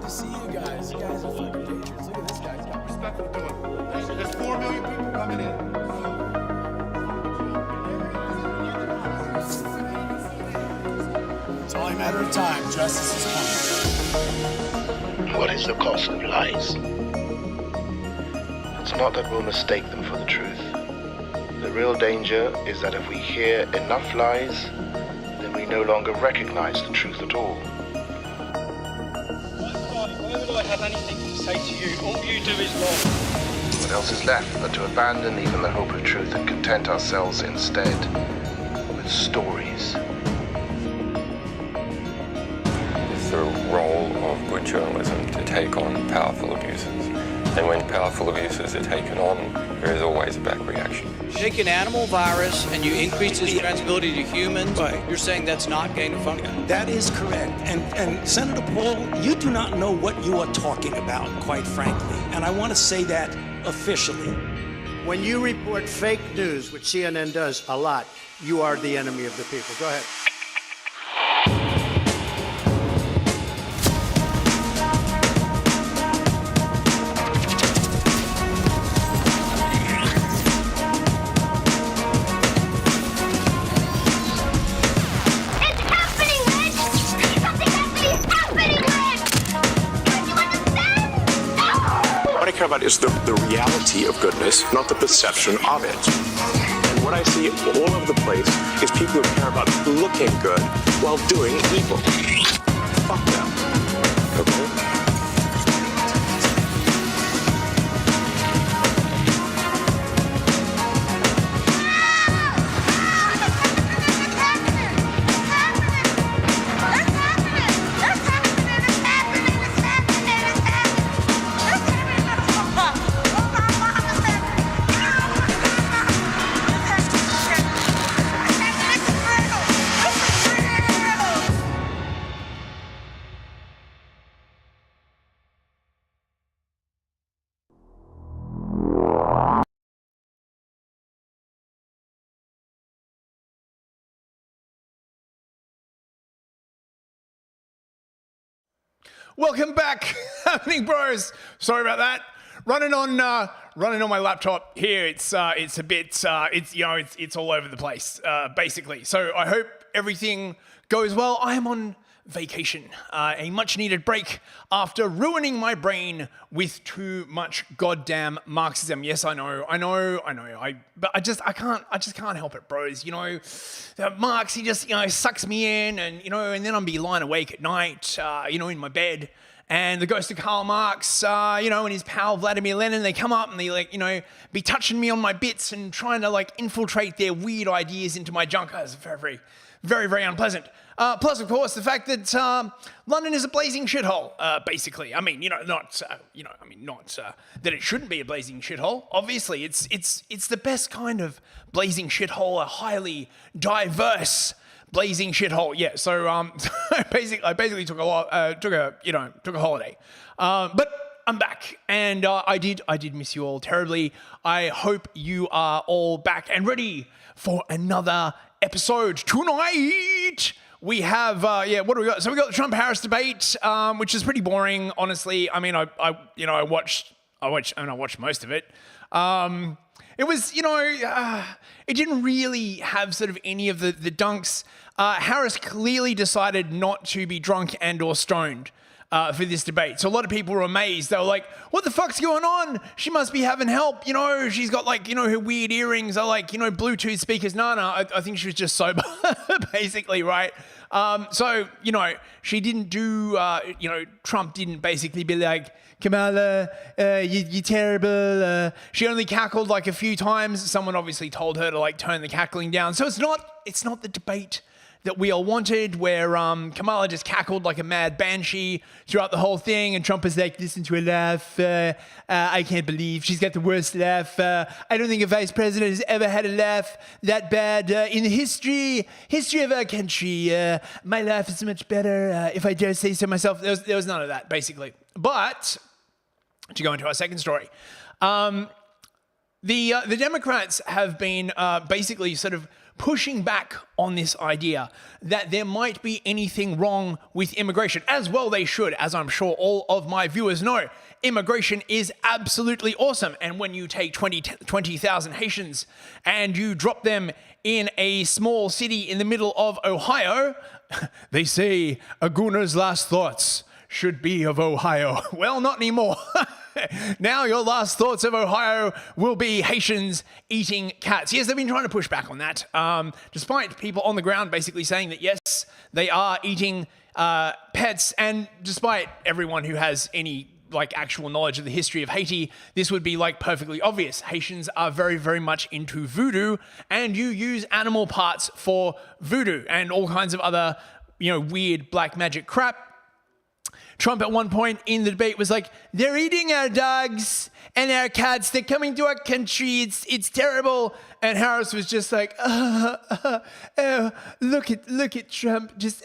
to see you guys. You guys are fucking dangerous. Look at this guy's got Respectful to it. There's 4 million people coming in. It's only a matter of time. Justice is coming. What is the cost of lies? It's not that we'll mistake them for the truth. The real danger is that if we hear enough lies, then we no longer recognize the truth at all. Why would I have anything to say to you? All you do is lie. What else is left but to abandon even the hope of truth and content ourselves instead with stories? It's the role of good journalism to take on powerful abuses. And when powerful abuses are taken on, there is always a back reaction. Take an animal virus and you increase its transmissibility to humans, right. You're saying that's not gain of function? That is correct. And Senator Paul, you do not know what you are talking about, quite frankly. And I want to say that officially. When you report fake news, which CNN does a lot, you are the enemy of the people. Go ahead. What I care about is the reality of goodness, not the perception of it. And what I see all over the place is people who care about looking good while doing evil. Fuck them. Okay? Welcome back, Habbening bros. Sorry about that. Running on my laptop here. It's a bit it's all over the place basically. So I hope everything goes well. I am on vacation, a much needed break after ruining my brain with too much goddamn Marxism. Yes, I know. But I just can't help it, bros. You know, Marx, he just, sucks me in, and, and then I'll be lying awake at night, in my bed, and the ghost of Karl Marx, and his pal Vladimir Lenin, they come up and they be touching me on my bits and trying to infiltrate their weird ideas into my junk. It's very, very, very, very unpleasant. Plus, of course, the fact that London is a blazing shithole, basically. I mean, not that it shouldn't be a blazing shithole. Obviously, it's the best kind of blazing shithole, a highly diverse blazing shithole. Yeah. So I basically took a holiday, but I'm back, and I did miss you all terribly. I hope you are all back and ready for another episode tonight. We have, what do we got? So we got the Trump-Harris debate, which is pretty boring, honestly. I mean, I watched most of it. It was, it didn't really have sort of any of the dunks. Harris clearly decided not to be drunk and or stoned for this debate. So a lot of people were amazed. They were like, what the fuck's going on? She must be having help. She's got her weird earrings are Bluetooth speakers. No, I think she was just sober, basically, right? So, she didn't do, Trump didn't basically be like, Kamala, you're terrible. She only cackled a few times. Someone obviously told her to turn the cackling down. So it's not the debate that we all wanted, where Kamala just cackled like a mad banshee throughout the whole thing, and Trump was like, listen to her laugh. I can't believe she's got the worst laugh. I don't think a vice president has ever had a laugh that bad in the history of our country. My laugh is so much better, if I dare say so myself. There was none of that, basically. But to go into our second story, the Democrats have been basically sort of pushing back on this idea that there might be anything wrong with immigration, as well they should, as I'm sure all of my viewers know. Immigration is absolutely awesome. And when you take 20,000 Haitians and you drop them in a small city in the middle of Ohio, they say Aguna's last thoughts should be of Ohio. Well, not anymore. Now your last thoughts of Ohio will be Haitians eating cats. Yes, they've been trying to push back on that, despite people on the ground basically saying that, yes, they are eating pets, and despite everyone who has any actual knowledge of the history of Haiti, this would be perfectly obvious. Haitians are very, very much into voodoo, and you use animal parts for voodoo and all kinds of other, weird black magic crap. Trump at one point in the debate was like, they're eating our dogs and our cats. They're coming to our country. It's terrible. And Harris was just like, look at Trump just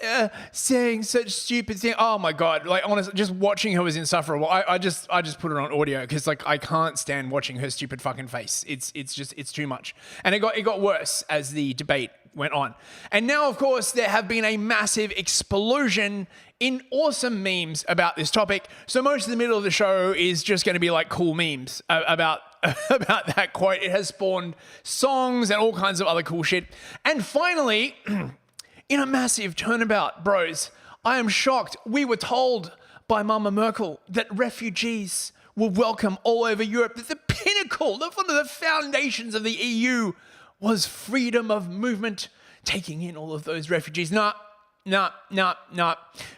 saying such stupid things. Oh my God. Honestly, just watching her was insufferable. I just put it on audio because I can't stand watching her stupid fucking face. It's too much. And it got worse as the debate went on. And now, of course, there have been a massive explosion in awesome memes about this topic. So most of the middle of the show is just going to be cool memes about that quote. It has spawned songs and all kinds of other cool shit. And finally, in a massive turnabout, bros, I am shocked. We were told by Mama Merkel that refugees were welcome all over Europe, that the pinnacle, one of the foundations of the EU was freedom of movement, taking in all of those refugees. Nah.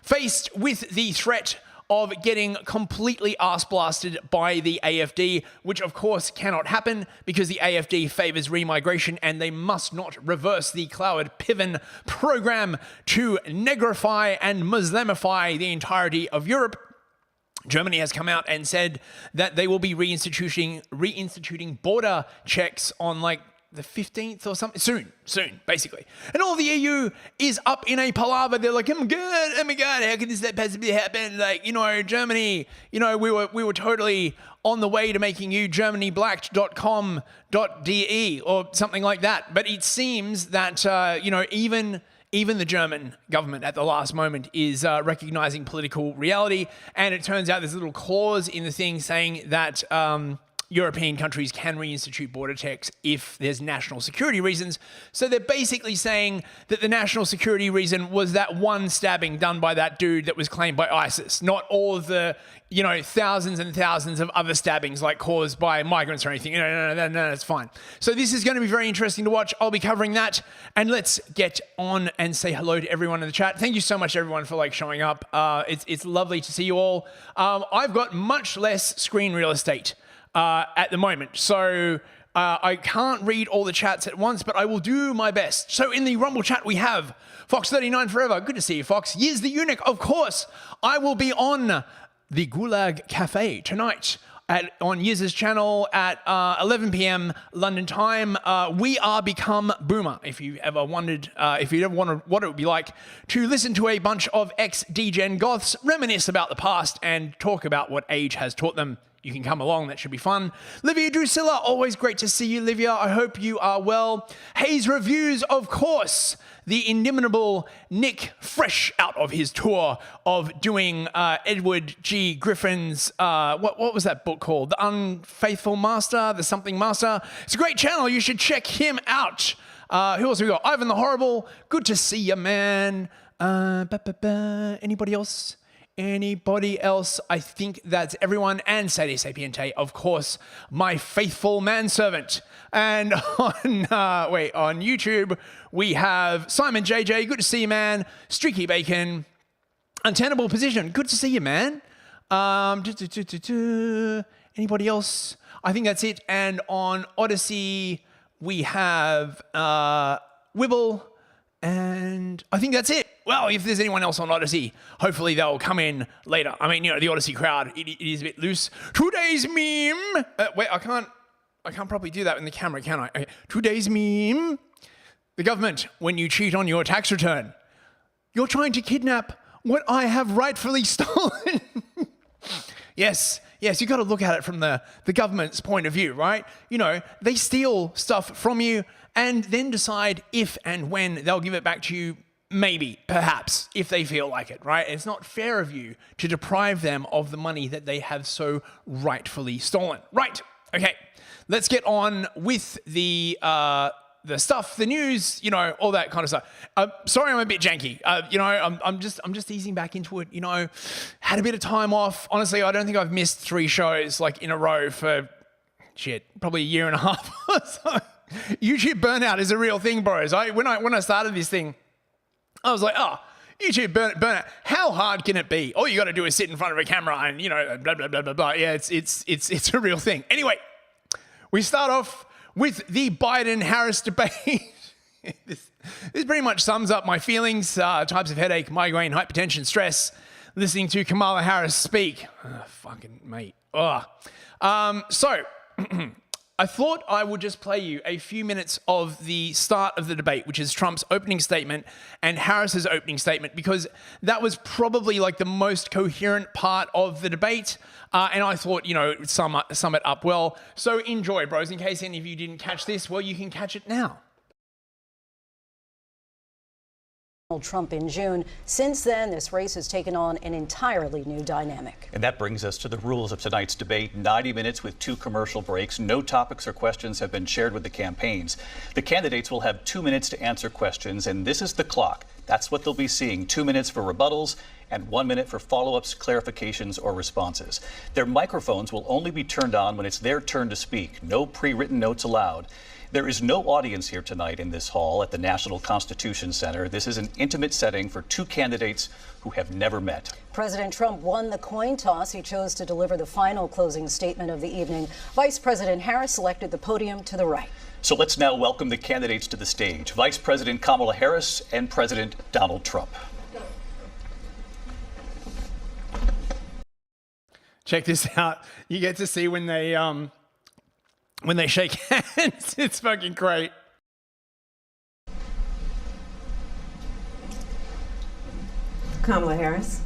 Faced with the threat of getting completely ass-blasted by the AFD, which of course cannot happen because the AFD favors remigration and they must not reverse the Cloud Piven program to negrify and Muslimify the entirety of Europe. Germany has come out and said that they will be reinstituting border checks on the 15th or something, soon, basically. And all the EU is up in a palaver. They're like, oh my God, how can this possibly happen? Germany, we were totally on the way to making you germanyblacked.com.de or something like that. But it seems that, even the German government at the last moment is recognizing political reality. And it turns out there's a little clause in the thing saying that European countries can reinstitute border checks if there's national security reasons. So they're basically saying that the national security reason was that one stabbing done by that dude that was claimed by ISIS, not all of the, thousands and thousands of other stabbings caused by migrants or anything. No, it's fine. So this is going to be very interesting to watch. I'll be covering that. And let's get on and say hello to everyone in the chat. Thank you so much, everyone, for showing up. It's lovely to see you all. I've got much less screen real estate at the moment. So I can't read all the chats at once, but I will do my best. So in the Rumble chat, we have Fox39 Forever. Good to see you, Fox. Yiz the Eunuch, of course. I will be on the Gulag Cafe tonight on Yiz's channel at 11 p.m. London time. We are Become Boomer. If you ever wondered what it would be like to listen to a bunch of ex-degen goths reminisce about the past and talk about what age has taught them, you can come along. That should be fun. Livia Drusilla, always great to see you, Livia. I hope you are well. Hayes Reviews, of course. The inimitable Nick, fresh out of his tour of doing Edward G. Griffin's, what was that book called? The Unfaithful Master, The Something Master. It's a great channel. You should check him out. Who else have we got? Ivan the Horrible. Good to see you, man. Anybody else? Anybody else? I think that's everyone. And Sadie Sapiente, of course, my faithful manservant. And on YouTube, we have Simon JJ. Good to see you, man. Streaky Bacon. Untenable Position. Good to see you, man. Anybody else? I think that's it. And on Odyssey, we have Wibble. And I think that's it. Well, if there's anyone else on Odyssey, hopefully they'll come in later. I mean, the Odyssey crowd, it is a bit loose. Today's meme. Wait, I can't probably do that in the camera, can I? Okay. Today's meme. The government, when you cheat on your tax return, you're trying to kidnap what I have rightfully stolen. Yes, you got to look at it from the government's point of view, right? They steal stuff from you and then decide if and when they'll give it back to you. Maybe, perhaps, if they feel like it, right? It's not fair of you to deprive them of the money that they have so rightfully stolen. Right, okay, let's get on with the stuff, the news, you know, all that kind of stuff. Sorry, I'm a bit janky. You know, I'm just easing back into it. You know, had a bit of time off. Honestly, I don't think I've missed 3 shows like in a row for probably a year and a half. So, YouTube burnout is a real thing, bros. When I started this thing, I was like, oh, YouTube burnout. How hard can it be? All you got to do is sit in front of a camera and, you know, blah, blah, blah, blah, blah. Yeah, it's a real thing. Anyway, we start off with the Biden-Harris debate. This pretty much sums up my feelings, types of headache, migraine, hypertension, stress, listening to Kamala Harris speak. Oh, fucking mate. Oh. So, I thought I would just play you a few minutes of the start of the debate, which is Trump's opening statement and Harris's opening statement, because that was probably like the most coherent part of the debate. And I thought, you know, sum it up well. So enjoy, bros. In case any of you didn't catch this, well, you can catch it now. Trump in June. Since then, this race has taken on an entirely new dynamic. And that brings us to the rules of tonight's debate. 90 minutes with 2 commercial breaks. No topics or questions have been shared with the campaigns. The candidates will have 2 minutes to answer questions, and this is the clock. That's what they'll be seeing. 2 minutes for rebuttals and 1 minute for follow-ups, clarifications, or responses. Their microphones will only be turned on when it's their turn to speak. No pre-written notes allowed. There is no audience here tonight in this hall at the National Constitution Center. This is an intimate setting for 2 candidates who have never met. President Trump won the coin toss. He chose to deliver the final closing statement of the evening. Vice President Harris selected the podium to the right. So let's now welcome the candidates to the stage. Vice President Kamala Harris and President Donald Trump. Check this out. You get to see when they shake hands. It's fucking great. Kamala Harris.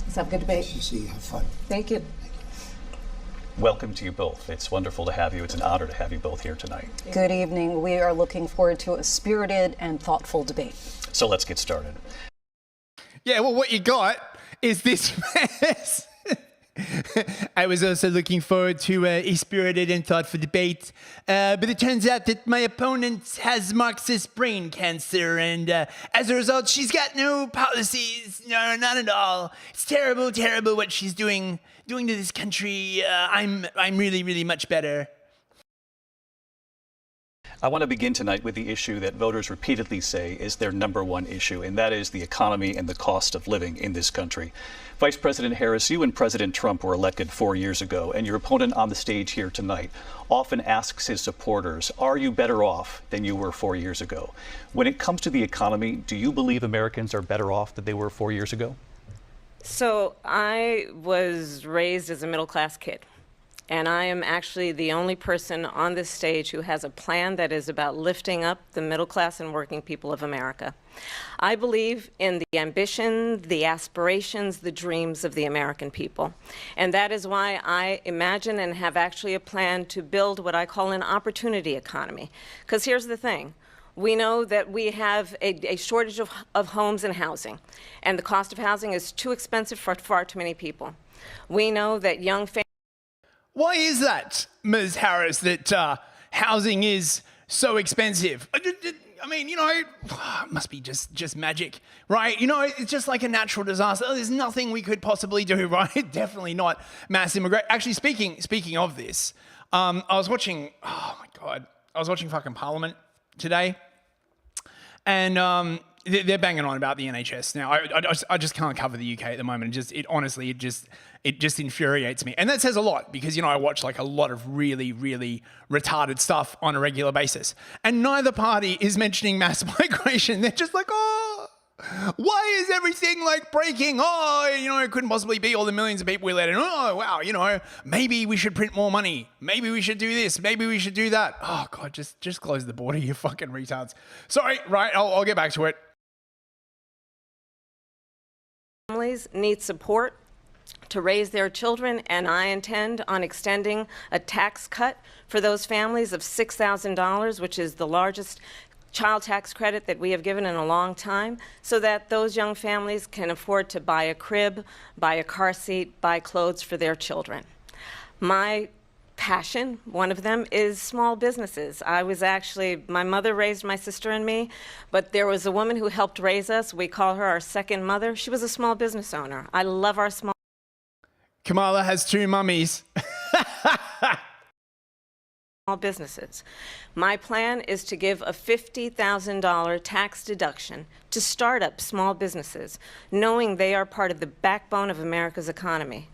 Let's have a good debate. See you. Have fun. Thank you. Welcome to you both. It's wonderful to have you. It's an honor to have you both here tonight. Good evening. We are looking forward to a spirited and thoughtful debate. So let's get started. Yeah, well, what you got is this mess. I was also looking forward to a spirited and thoughtful debate, but it turns out that my opponent has Marxist brain cancer, and as a result, she's got no policies, no, not at all. It's terrible, terrible what she's doing to this country. I'm really, really much better. I want to begin tonight with the issue that voters repeatedly say is their #1 issue, and that is the economy and the cost of living in this country. Vice President Harris, you and President Trump were elected 4 years ago, and your opponent on the stage here tonight often asks his supporters, are you better off than you were 4 years ago? When it comes to the economy, do you believe Americans are better off than they were 4 years ago? So I was raised as a middle-class kid. And I am actually the only person on this stage who has a plan that is about lifting up the middle class and working people of America. I believe in the ambition, the aspirations, the dreams of the American people. And that is why I imagine and have actually a plan to build what I call an opportunity economy. Because here's the thing. We know that we have a shortage of homes and housing. And the cost of housing is too expensive for far too many people. We know that young families. Why is that, Ms. Harris, that housing is so expensive? I mean, you know, it must be just magic, right? You know, it's just like a natural disaster. There's nothing we could possibly do, right? Definitely not mass immigration. Actually, speaking of this, I was watching, oh my God, I was watching fucking Parliament today, and they're banging on about the NHS now. I just can't cover the UK at the moment. It just infuriates me. And that says a lot because, you know, I watch like a lot of really, really retarded stuff on a regular basis. And neither party is mentioning mass migration. They're just like, oh, why is everything like breaking? Oh, you know, it couldn't possibly be all the millions of people we let in. Oh, wow, you know, maybe we should print more money. Maybe we should do this. Maybe we should do that. Oh, God, just close the border, you fucking retards. Sorry, right, I'll get back to it. Families need support to raise their children, and I intend on extending a tax cut for those families of $6,000, which is the largest child tax credit that we have given in a long time, so that those young families can afford to buy a crib, buy a car seat, buy clothes for their children. My passion, one of them, is small businesses. My mother raised my sister and me, but there was a woman who helped raise us. We call her our second mother. She was a small business owner. I love our small Kamala has two mummies. businesses. My plan is to give a $50,000 tax deduction to startup small businesses, knowing they are part of the backbone of America's economy.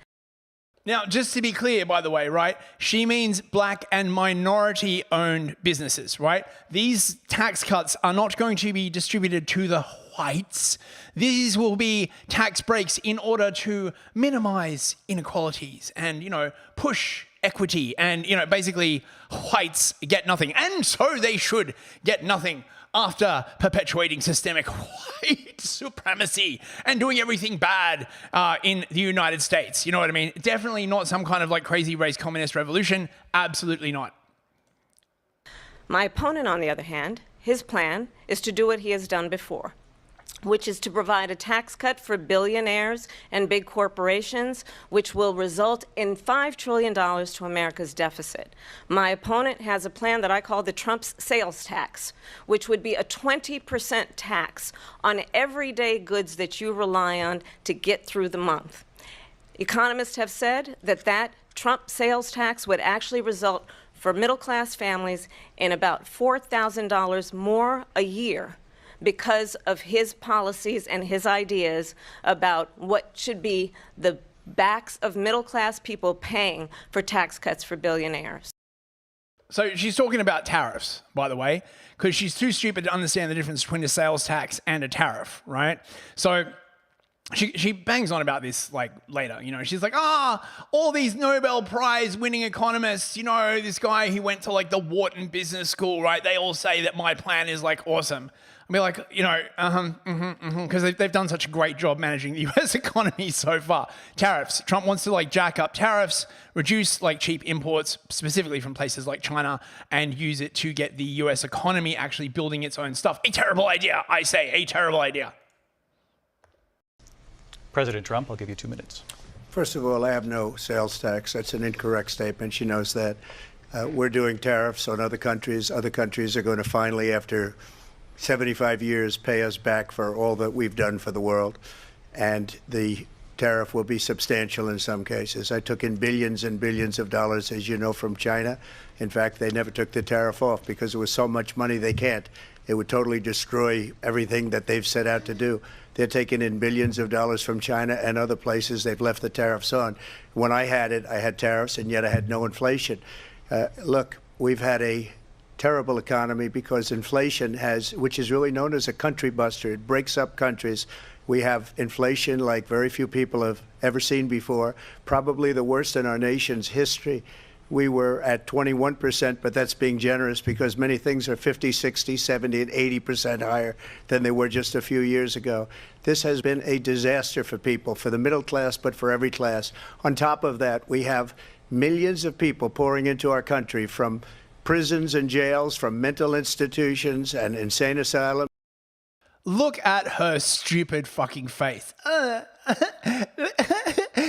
Now, just to be clear, by the way, right, she means black and minority-owned businesses, right? These tax cuts are not going to be distributed to the whites. These will be tax breaks in order to minimize inequalities and, push equity and, basically whites get nothing. And so they should get nothing after perpetuating systemic white supremacy and doing everything bad in the United States. You know what I mean? Definitely not some kind of crazy race communist revolution. Absolutely not. My opponent, on the other hand, his plan is to do what he has done before, which is to provide a tax cut for billionaires and big corporations, which will result in $5 trillion to America's deficit. My opponent has a plan that I call the Trump's sales tax, which would be a 20% tax on everyday goods that you rely on to get through the month. Economists have said that Trump sales tax would actually result for middle-class families in about $4,000 more a year because of his policies and his ideas about what should be the backs of middle-class people paying for tax cuts for billionaires. So she's talking about tariffs, by the way, because she's too stupid to understand the difference between a sales tax and a tariff, right? So she bangs on about this later, she's like, all these Nobel Prize winning economists, this guy, he went to the Wharton Business School, right? They all say that my plan is awesome. I'll be like, because they've done such a great job managing the US economy so far. Tariffs. Trump wants to jack up tariffs, reduce cheap imports, specifically from places like China, and use it to get the US economy actually building its own stuff. A terrible idea, I say, a terrible idea. President Trump, I'll give you 2 minutes. First of all, I have no sales tax. That's an incorrect statement. She knows that. We're doing tariffs on other countries. Other countries are going to finally, after 75 years, pay us back for all that we've done for the world. And the tariff will be substantial in some cases. I took in billions and billions of dollars, as you know, from China. In fact, they never took the tariff off because there was so much money they can't. It would totally destroy everything that they've set out to do. They're taking in billions of dollars from China and other places. They've left the tariffs on. When I had it, I had tariffs, and yet I had no inflation. Look, we've had a terrible economy because inflation which is really known as a country buster. It breaks up countries. We have inflation like very few people have ever seen before, probably the worst in our nation's history. We were at 21%, but that's being generous because many things are 50, 60, 70, and 80% higher than they were just a few years ago. This has been a disaster for people, for the middle class, but for every class. On top of that, we have millions of people pouring into our country from prisons and jails, from mental institutions and insane asylums. Look at her stupid fucking face.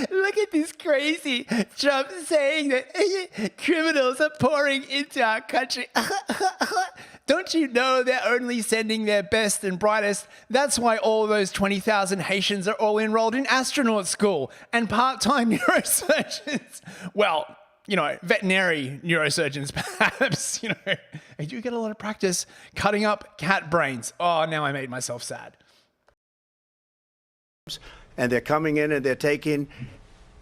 Look at this crazy Trump saying that criminals are pouring into our country. Don't you know they're only sending their best and brightest? That's why all those 20,000 Haitians are all enrolled in astronaut school and part-time neurosurgeons. Well, veterinary neurosurgeons, perhaps, I do get a lot of practice cutting up cat brains. Oh, now I made myself sad. And they're coming in and they're taking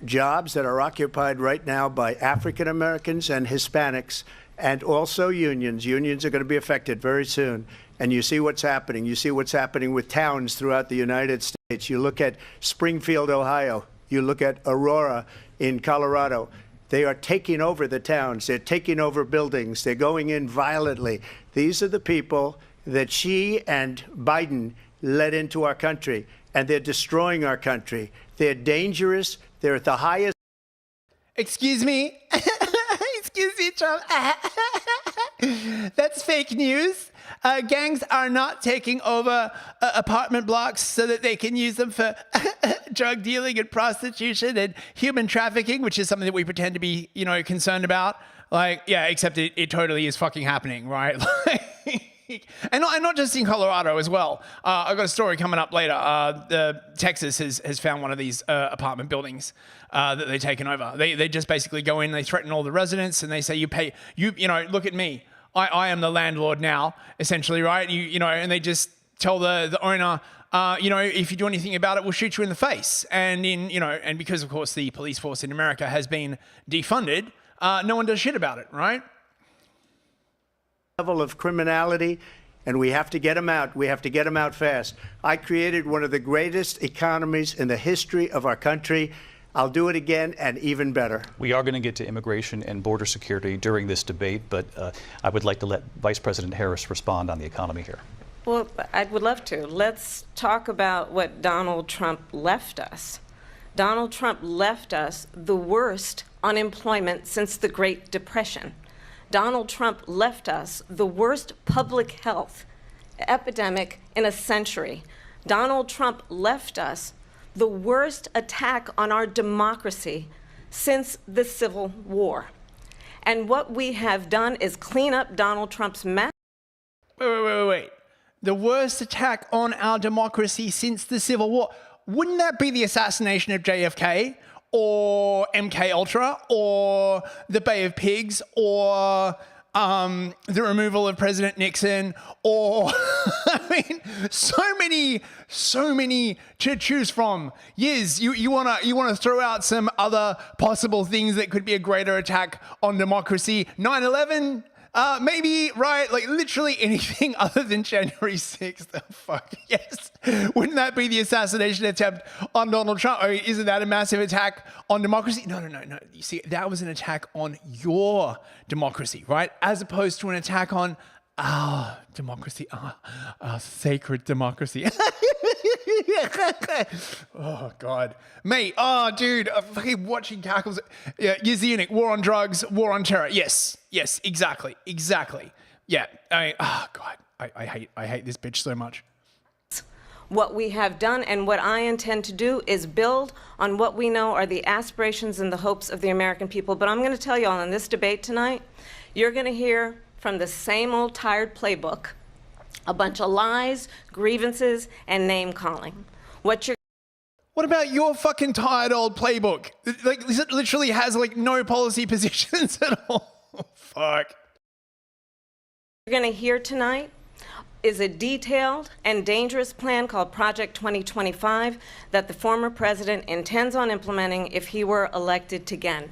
jobs that are occupied right now by African Americans and Hispanics, and also unions. Unions are going to be affected very soon. And you see what's happening. You see what's happening with towns throughout the United States. You look at Springfield, Ohio. You look at Aurora in Colorado. They are taking over the towns. They're taking over buildings. They're going in violently. These are the people that she and Biden led into our country, and they're destroying our country. They're dangerous. They're at the highest. Excuse me? Excuse me, Trump. That's fake news. Gangs are not taking over apartment blocks so that they can use them for drug dealing and prostitution and human trafficking, which is something that we pretend to be, concerned about. Like, yeah, except it totally is fucking happening, right? And not just in Colorado as well. I've got a story coming up later. Texas has found one of these apartment buildings that they've taken over. They just basically go in, they threaten all the residents, and they say, look at me. I am the landlord now, essentially, right? And they just tell the owner, if you do anything about it, we'll shoot you in the face. And and because of course the police force in America has been defunded, no one does shit about it, right? Level of criminality, and we have to get them out. We have to get them out fast. I created one of the greatest economies in the history of our country. I'll do it again and even better. We are going to get to immigration and border security during this debate, but I would like to let Vice President Harris respond on the economy here. Well, I would love to. Let's talk about what Donald Trump left us. Donald Trump left us the worst unemployment since the Great Depression. Donald Trump left us the worst public health epidemic in a century. Donald Trump left us the worst attack on our democracy since the Civil War. And what we have done is clean up Donald Trump's mess. Wait. The worst attack on our democracy since the Civil War. Wouldn't that be the assassination of JFK? Or MK Ultra, or the Bay of Pigs, or the removal of President Nixon, or so many to choose from. Yes, you wanna throw out some other possible things that could be a greater attack on democracy. 9/11. Maybe, right? Like literally anything other than January 6th. Oh, fuck, yes. Wouldn't that be the assassination attempt on Donald Trump? I mean, isn't that a massive attack on democracy? No. You see, that was an attack on your democracy, right? As opposed to an attack on our democracy, our sacred democracy. Oh, God. Mate, dude, I'm fucking watching cackles. Yeah, Yazinic, war on drugs, war on terror. Yes, exactly. Yeah, God, I hate this bitch so much. What we have done and what I intend to do is build on what we know are the aspirations and the hopes of the American people. But I'm going to tell you all in this debate tonight, you're going to hear from the same old tired playbook, a bunch of lies, grievances, and name-calling. What about your fucking tired old playbook? Like, it literally has, no policy positions at all. Fuck. What you're going to hear tonight is a detailed and dangerous plan called Project 2025 that the former president intends on implementing if he were elected again.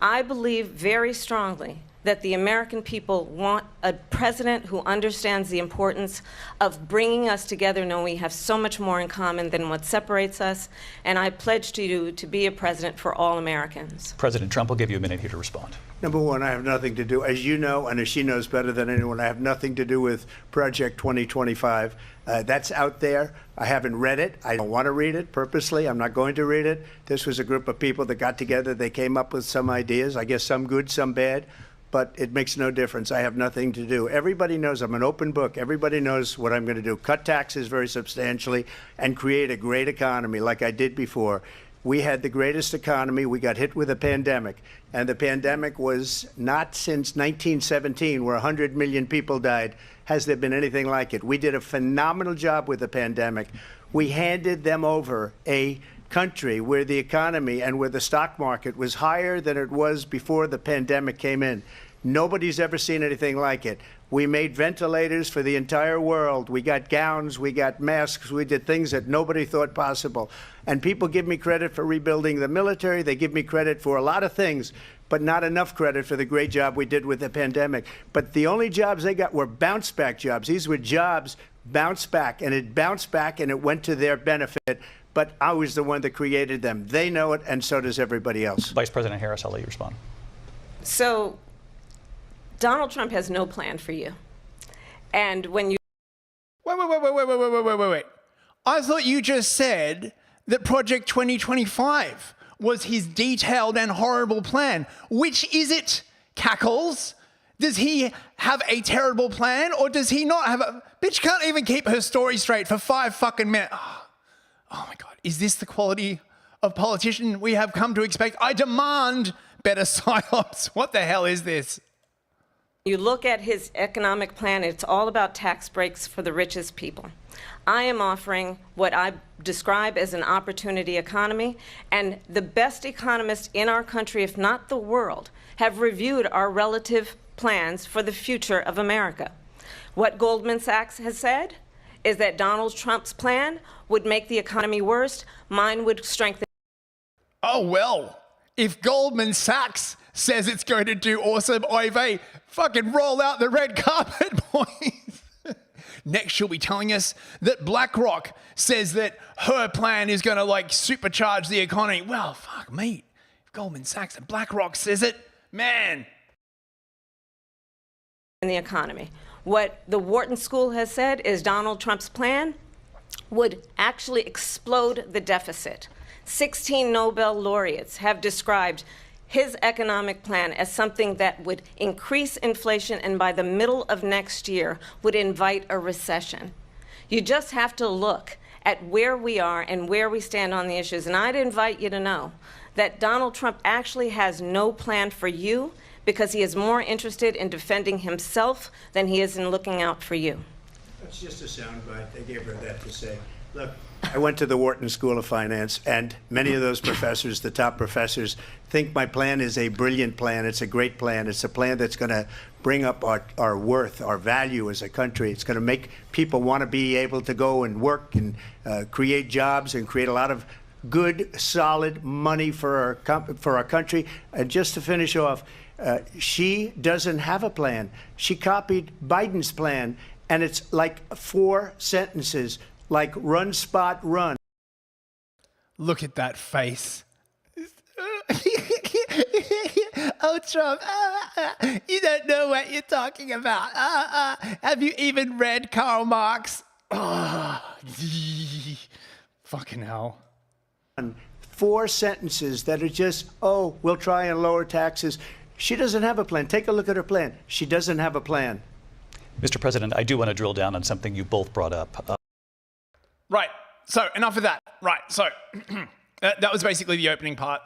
I believe very strongly that the American people want a president who understands the importance of bringing us together, knowing we have so much more in common than what separates us. And I pledge to you to be a president for all Americans. President Trump will give you a minute here to respond. Number one, I have nothing to do, as you know, and as she knows better than anyone, I have nothing to do with Project 2025. That's out there. I haven't read it. I don't want to read it purposely. I'm not going to read it. This was a group of people that got together. They came up with some ideas, I guess some good, some bad. But it makes no difference. I have nothing to do. Everybody knows I'm an open book. Everybody knows what I'm going to do. Cut taxes very substantially and create a great economy like I did before. We had the greatest economy. We got hit with a pandemic. And the pandemic was not since 1917, where 100 million people died, has there been anything like it. We did a phenomenal job with the pandemic. We handed them over a country where the economy and where the stock market was higher than it was before the pandemic came in. Nobody's ever seen anything like it. We made ventilators for the entire world. We got gowns, we got masks, we did things that nobody thought possible. And people give me credit for rebuilding the military. They give me credit for a lot of things, but not enough credit for the great job we did with the pandemic. But the only jobs they got were bounce back jobs. These were jobs bounced back, and it bounced back and it went to their benefit. But I was the one that created them. They know it, and so does everybody else. Vice President Harris, I'll let you respond. So Donald Trump has no plan for you. And when you... Wait. I thought you just said that Project 2025 was his detailed and horrible plan. Which is it, Cackles? Does he have a terrible plan, or does he not have a... Bitch can't even keep her story straight for 5 fucking minutes. Oh my God. Is this the quality of politician we have come to expect? I demand better psyops. What the hell is this? You look at his economic plan, it's all about tax breaks for the richest people. I am offering what I describe as an opportunity economy, and the best economists in our country, if not the world, have reviewed our relative plans for the future of America. What Goldman Sachs has said is that Donald Trump's plan would make the economy worse, mine would strengthen. Oh, well, if Goldman Sachs says it's going to do awesome, oy vey, fucking roll out the red carpet, boys. Next, she'll be telling us that BlackRock says that her plan is going to like supercharge the economy. Well, fuck, mate. If Goldman Sachs and BlackRock says it, man. In the economy. What the Wharton School has said is Donald Trump's plan would actually explode the deficit. 16 Nobel laureates have described his economic plan as something that would increase inflation and by the middle of next year would invite a recession. You just have to look at where we are and where we stand on the issues. And I'd invite you to know that Donald Trump actually has no plan for you because he is more interested in defending himself than he is in looking out for you. That's just a soundbite. They gave her that to say. Look, I went to the Wharton School of Finance, and many of those professors, the top professors, think my plan is a brilliant plan. It's a great plan. It's a plan that's going to bring up our worth, our value as a country. It's going to make people want to be able to go and work and create jobs and create a lot of good, solid money for our country. And just to finish off, she doesn't have a plan. She copied Biden's plan, and it's like 4 sentences, like run, spot, run. Look at that face. Oh, Trump, you don't know what you're talking about. Have you even read Karl Marx? Fucking hell. 4 sentences that are just, oh, we'll try and lower taxes. She doesn't have a plan. Take a look at her plan. She doesn't have a plan. Mr. President, I do want to drill down on something you both brought up. Right. So enough of that. Right. So that was basically the opening part.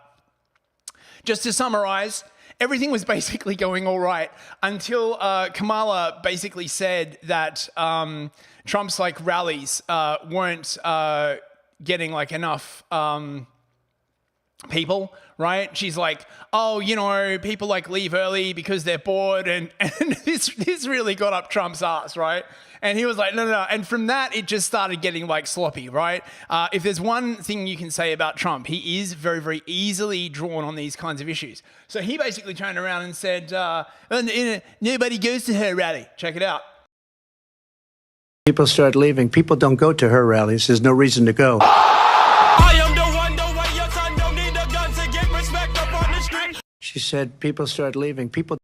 Just to summarize, everything was basically going all right until Kamala basically said that Trump's like rallies weren't getting like enough people, right? She's like, oh, you know, people like leave early because they're bored, and this really got up Trump's ass, right? And he was like, no. And from that, it just started getting like sloppy, right? If there's one thing you can say about Trump, he is very, very easily drawn on these kinds of issues. So he basically turned around and said, nobody goes to her rally. Check it out. People start leaving. People don't go to her rallies. There's no reason to go. I am the one way your son don't need a gun to get respect up on the street. She said, people start leaving. People.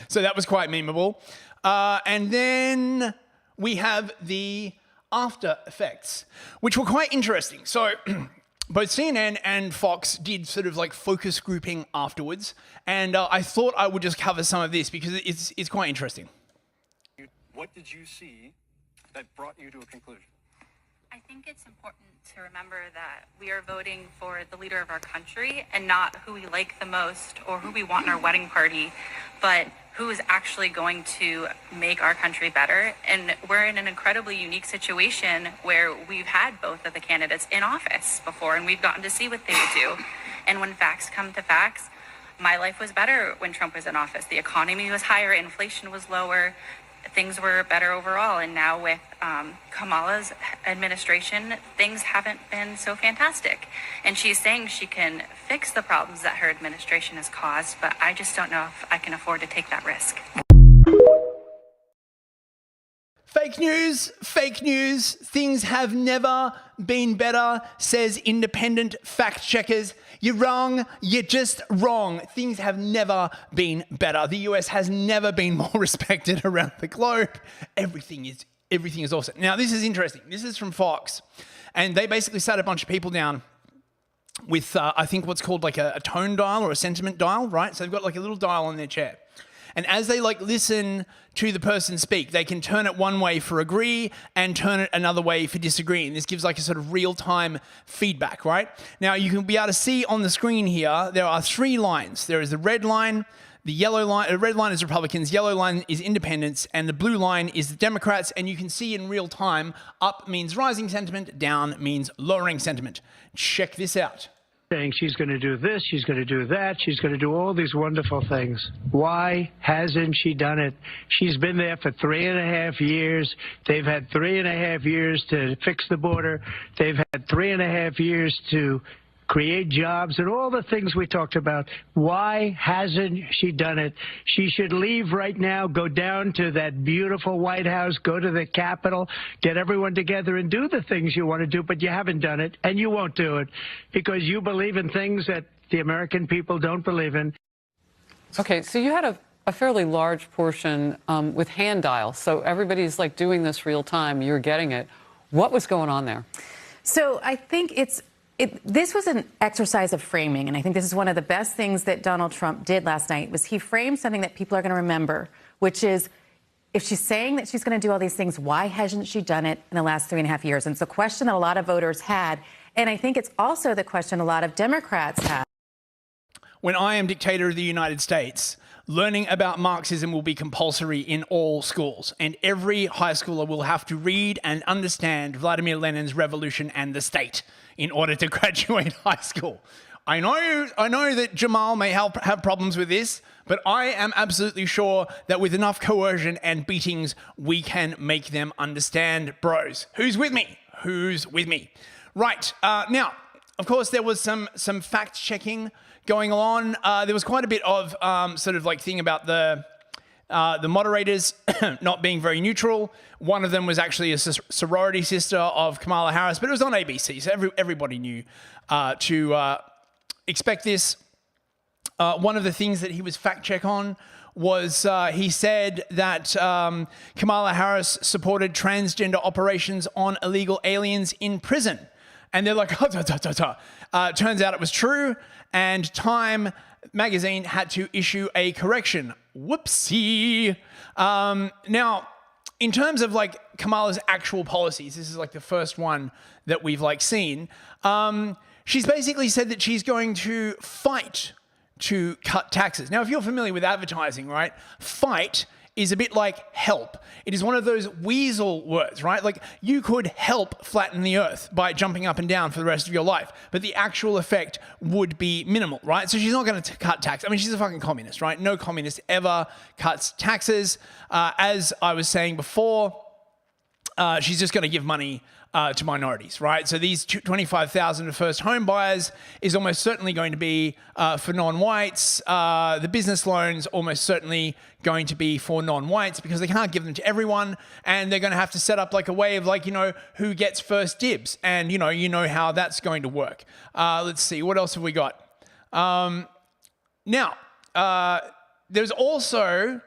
So that was quite memeable. And then we have the after effects, which were quite interesting. So both CNN and Fox did sort of like focus grouping afterwards. And I thought I would just cover some of this because it's quite interesting. What did you see that brought you to a conclusion? I think it's important to remember that we are voting for the leader of our country and not who we like the most or who we want in our wedding party, but who is actually going to make our country better. And we're in an incredibly unique situation where we've had both of the candidates in office before, and we've gotten to see what they would do. And when facts come to facts, my life was better when Trump was in office. The economy was higher, inflation was lower, things were better overall. And now with Kamala's administration, things haven't been so fantastic. And she's saying she can fix the problems that her administration has caused, but I just don't know if I can afford to take that risk. Fake news, fake news. Things have never been better, says independent fact checkers. You're wrong. You're just wrong. Things have never been better. The US has never been more respected around the globe. Everything is awesome. Now, this is interesting. This is from Fox. And they basically sat a bunch of people down with, I think, what's called like a tone dial or a sentiment dial, right? So they've got like a little dial on their chair. And as they like listen to the person speak, they can turn it one way for agree and turn it another way for disagree. And this gives like a sort of real-time feedback, right? Now you can be able to see on the screen here, there are 3 lines. There is the red line, the yellow line, the red line is Republicans, yellow line is independents, and the blue line is the Democrats. And you can see in real time, up means rising sentiment, down means lowering sentiment. Check this out. Saying she's going to do this, she's going to do that, she's going to do all these wonderful things. Why hasn't she done it? She's been there for 3.5 years. They've had 3.5 years to fix the border. They've had 3.5 years to create jobs and all the things we talked about. Why hasn't she done it? She should leave right now, go down to that beautiful White House, go to the Capitol, get everyone together and do the things you want to do, but you haven't done it, and you won't do it because you believe in things that the American people don't believe in. Okay, so you had a fairly large portion with hand dial, so everybody's like doing this real time, you're getting it. What was going on there? So I think this was an exercise of framing, and I think this is one of the best things that Donald Trump did last night, was he framed something that people are going to remember, which is, if she's saying that she's going to do all these things, why hasn't she done it in the last 3.5 years? And it's a question that a lot of voters had, and I think it's also the question a lot of Democrats had. When I am dictator of the United States, learning about Marxism will be compulsory in all schools, and every high schooler will have to read and understand Vladimir Lenin's Revolution and the State in order to graduate high school. I know that Jamal may have problems with this, but I am absolutely sure that with enough coercion and beatings, we can make them understand, bros. Who's with me? Who's with me? Right, now, of course, there was some fact-checking going on. There was quite a bit of sort of like thing about the moderators not being very neutral. One of them was actually a sorority sister of Kamala Harris, but it was on ABC, so everybody knew to expect this. One of the things that he was fact-check on was he said that Kamala Harris supported transgender operations on illegal aliens in prison. And they're like, turns out it was true, and Time magazine had to issue a correction. Whoopsie. Now, in terms of like Kamala's actual policies, this is like the first one that we've like seen. She's basically said that she's going to fight to cut taxes. Now, if you're familiar with advertising, right, fight is a bit like help. It is one of those weasel words, right? Like you could help flatten the earth by jumping up and down for the rest of your life, but the actual effect would be minimal, right? So she's not going to cut tax. I mean, she's a fucking communist, right? No communist ever cuts taxes. As I was saying before, she's just going to give money to minorities, right? So these 25,000 first home buyers is almost certainly going to be for non-whites. The business loans almost certainly going to be for non-whites because they can't give them to everyone, and they're going to have to set up like a way of like, you know, who gets first dibs, and you know how that's going to work. Let's see, what else have we got? Now, there's also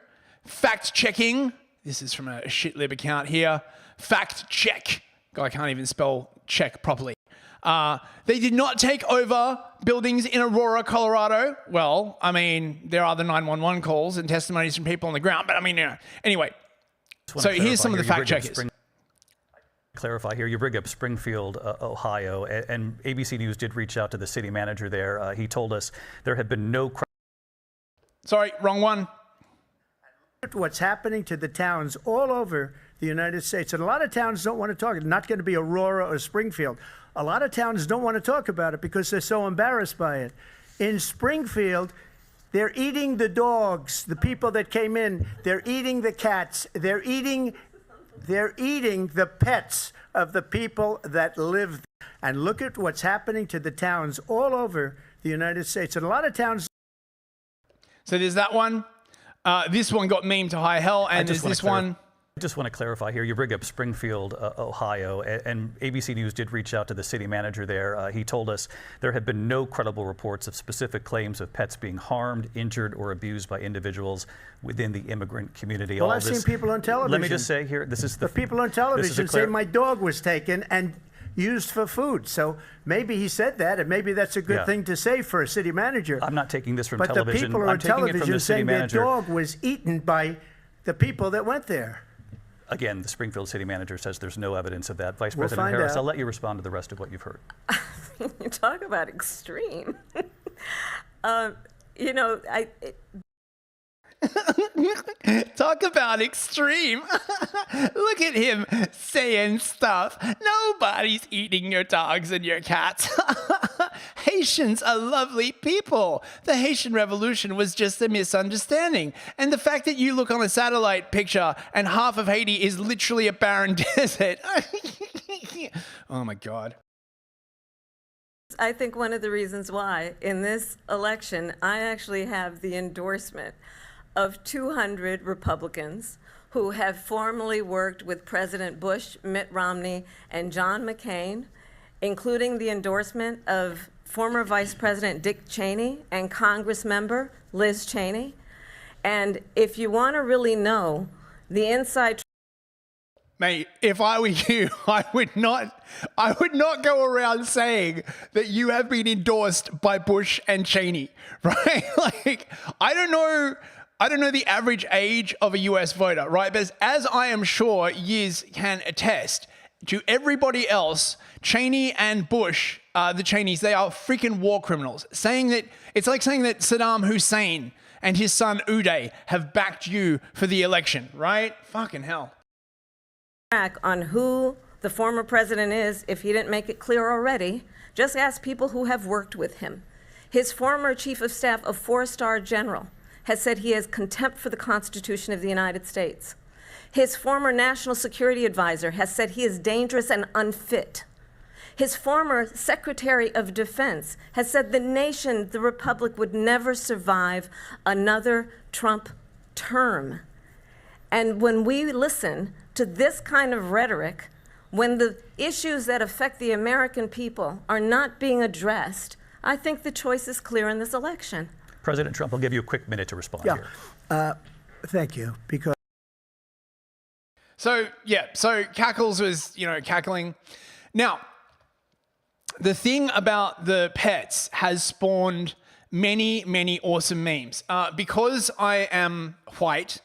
fact-checking. This is from a shitlib account here. Fact check. God, I can't even spell check properly. They did not take over buildings in Aurora, Colorado. Well, I mean, there are the 911 calls and testimonies from people on the ground, but I mean, anyway. So here's some of the fact checkers. Clarify here, you bring up Springfield, Ohio, and ABC News did reach out to the city manager there. He told us there have been no... Sorry, wrong one. What's happening to the towns all over the United States. And a lot of towns don't want to talk. It's not going to be Aurora or Springfield. A lot of towns don't want to talk about it because they're so embarrassed by it. In Springfield, they're eating the dogs, the people that came in. They're eating the cats. They're eating the pets of the people that live there. And look at what's happening to the towns all over the United States. And a lot of towns... So there's that one. This one got memed to high hell, and there's this one... I just want to clarify here. You bring up Springfield, Ohio, and ABC News did reach out to the city manager there. He told us there have been no credible reports of specific claims of pets being harmed, injured, or abused by individuals within the immigrant community. Well, I've seen people on television. Let me just say here, this is the people on television say my dog was taken, and used for food. So maybe he said that, and maybe that's a good thing to say for a city manager. I'm not taking this from but television. The people are I'm on taking it from television the city saying manager. their dog was eaten by the people that went there. Again, the Springfield city manager says there's no evidence of that. Vice We'll President find Harris, out. I'll let you respond to the rest of what you've heard. You talk about extreme. Talk about extreme. Look at him saying stuff. Nobody's eating your dogs and your cats. Haitians are lovely people. The Haitian Revolution was just a misunderstanding. And the fact that you look on a satellite picture and half of Haiti is literally a barren desert. Oh my God. I think one of the reasons why in this election, I actually have the endorsement of 200 Republicans who have formerly worked with President Bush, Mitt Romney, and John McCain, including the endorsement of former Vice President Dick Cheney and Congress member Liz Cheney. And if you want to really know the inside... Mate, if I were you, I would not go around saying that you have been endorsed by Bush and Cheney, right? Like, I don't know the average age of a US voter, right? But as I am sure Yiz can attest to everybody else, Cheney and Bush, the Cheneys, they are freaking war criminals. It's like saying that Saddam Hussein and his son Uday have backed you for the election, right? Fucking hell. On who the former president is, if he didn't make it clear already, just ask people who have worked with him. His former chief of staff, a 4-star general, has said he has contempt for the Constitution of the United States. His former national security advisor has said he is dangerous and unfit. His former Secretary of Defense has said the nation, the republic, would never survive another Trump term. And when we listen to this kind of rhetoric, when the issues that affect the American people are not being addressed, I think the choice is clear in this election. President Trump, I'll give you a quick minute to respond here. Thank you. Because So Cackles was, cackling. Now, the thing about the pets has spawned many, many awesome memes. Because I am white,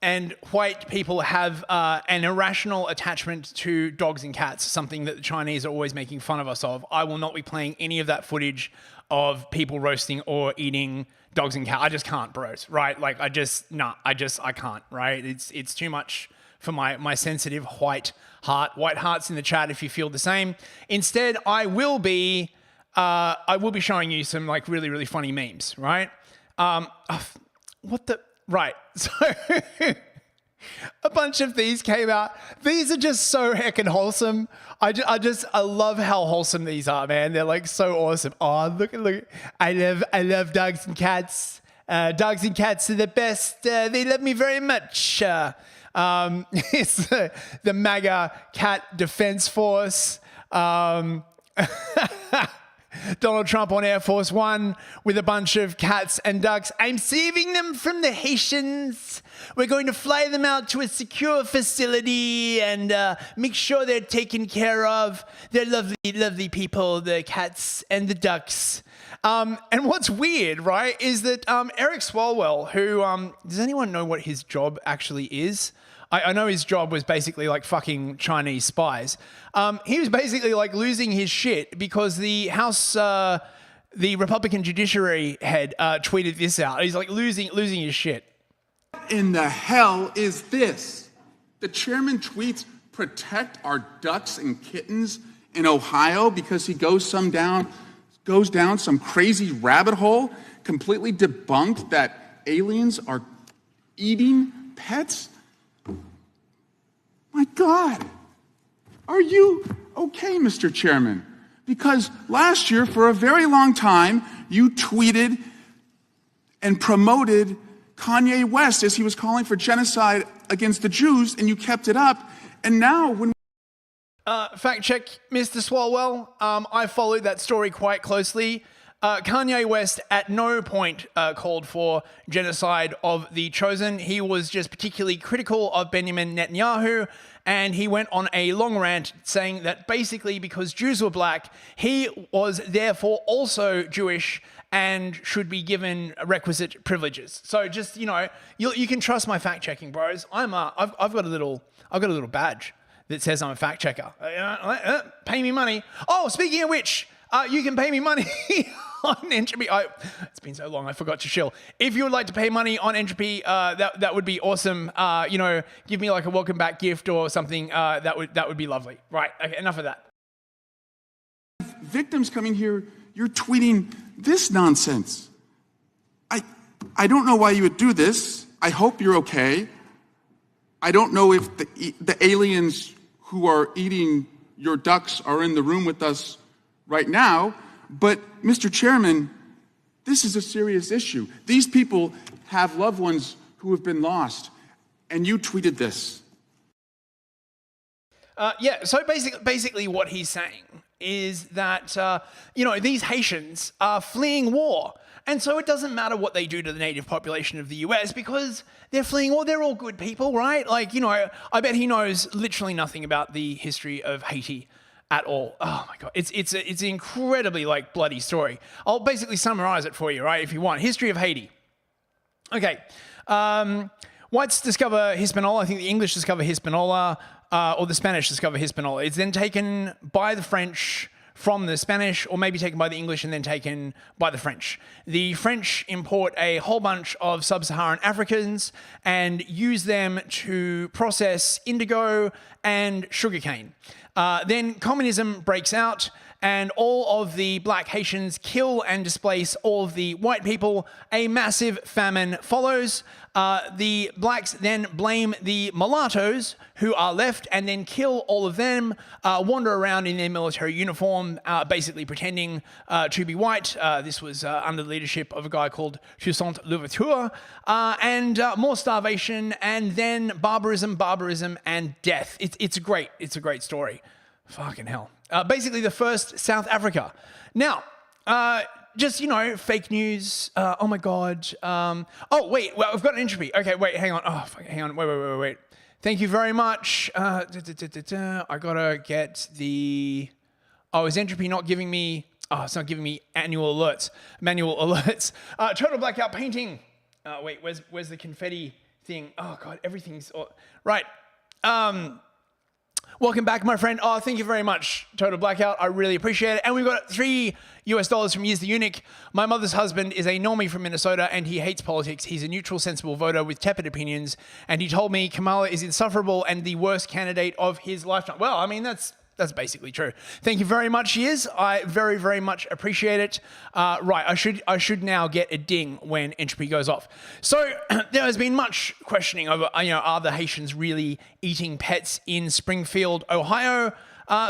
and white people have an irrational attachment to dogs and cats, something that the Chinese are always making fun of us of. I will not be playing any of that footage of people roasting or eating dogs and cats. I just can't, bros, right? Like, I can't, right? It's too much for my sensitive white heart. White hearts in the chat if you feel the same. Instead, I will be showing you some like really, really funny memes, right? Right, so a bunch of these came out. These are just so heckin' wholesome. I love how wholesome these are, man. They're like so awesome. Oh, look. I love dogs and cats. Dogs and cats are the best. They love me very much. It's the MAGA Cat Defense Force. Donald Trump on Air Force One with a bunch of cats and ducks. I'm saving them from the Haitians. We're going to fly them out to a secure facility and make sure they're taken care of. They're lovely, lovely people, the cats and the ducks. And what's weird, right, is that Eric Swalwell, who, does anyone know what his job actually is? I know his job was basically like fucking Chinese spies. He was basically like losing his shit because the House, the Republican Judiciary head tweeted this out. He's like losing his shit. What in the hell is this? The chairman tweets, protect our ducks and kittens in Ohio because he goes down some crazy rabbit hole, completely debunked that aliens are eating pets. My God, are you okay, Mr. Chairman? Because last year, for a very long time, you tweeted and promoted Kanye West as he was calling for genocide against the Jews, and you kept it up. And now when... Fact check, Mr. Swalwell. I followed that story quite closely. Kanye West at no point called for genocide of the chosen. He was just particularly critical of Benjamin Netanyahu and he went on a long rant saying that basically because Jews were black, he was therefore also Jewish and should be given requisite privileges. So just, you know, you can trust my fact checking, bros. I've got a little badge that says I'm a fact checker. Pay me money. Oh, speaking of which, you can pay me money on Entropy. It's been so long, I forgot to shill. If you would like to pay money on Entropy, that would be awesome. You know, give me like a welcome back gift or something. That would be lovely. Right. Okay. Enough of that. Victims coming here, you're tweeting this nonsense. I don't know why you would do this. I hope you're okay. I don't know if the aliens who are eating your ducks are in the room with us right now, but Mr. Chairman, this is a serious issue. These people have loved ones who have been lost, and you tweeted this. Yeah, so basically what he's saying is that, you know, these Haitians are fleeing war. And so it doesn't matter what they do to the native population of the US because they're fleeing war. They're all good people, right? Like, you know, I bet he knows literally nothing about the history of Haiti at all. Oh my God. It's an incredibly like bloody story. I'll basically summarize it for you, right? If you want. History of Haiti. Okay. Whites discover Hispaniola. I think the English discover Hispaniola, or the Spanish discover Hispaniola. It's then taken by the French from the Spanish, or maybe taken by the English and then taken by the French. The French import a whole bunch of sub-Saharan Africans and use them to process indigo and sugarcane. Then communism breaks out and all of the black Haitians kill and displace all of the white people. A massive famine follows. The blacks then blame the mulattoes who are left and then kill all of them, wander around in their military uniform, basically pretending to be white. This was under the leadership of a guy called Toussaint Louverture, and more starvation, and then barbarism, and death. It's a great story. Fucking hell. Basically the first South Africa. Now, just, you know, fake news. Oh my God. Oh, wait, well, I've got an Entropy. Okay, wait, hang on. Oh, hang on. Wait. Thank you very much. I gotta get the... Oh, is Entropy not giving me... Oh, it's not giving me manual alerts. Total blackout painting. Wait, where's the confetti thing? Oh God, everything's... Right. Welcome back, my friend. Oh, thank you very much, Total Blackout. I really appreciate it. And we've got $3 from Years the Eunuch. My mother's husband is a normie from Minnesota, and he hates politics. He's a neutral, sensible voter with tepid opinions, and he told me Kamala is insufferable and the worst candidate of his lifetime. Well, I mean, that's basically true. Thank you very much, Years. I very, very much appreciate it. Right, I should now get a ding when Entropy goes off. So there has been much questioning over, you know, are the Haitians really eating pets in Springfield, Ohio?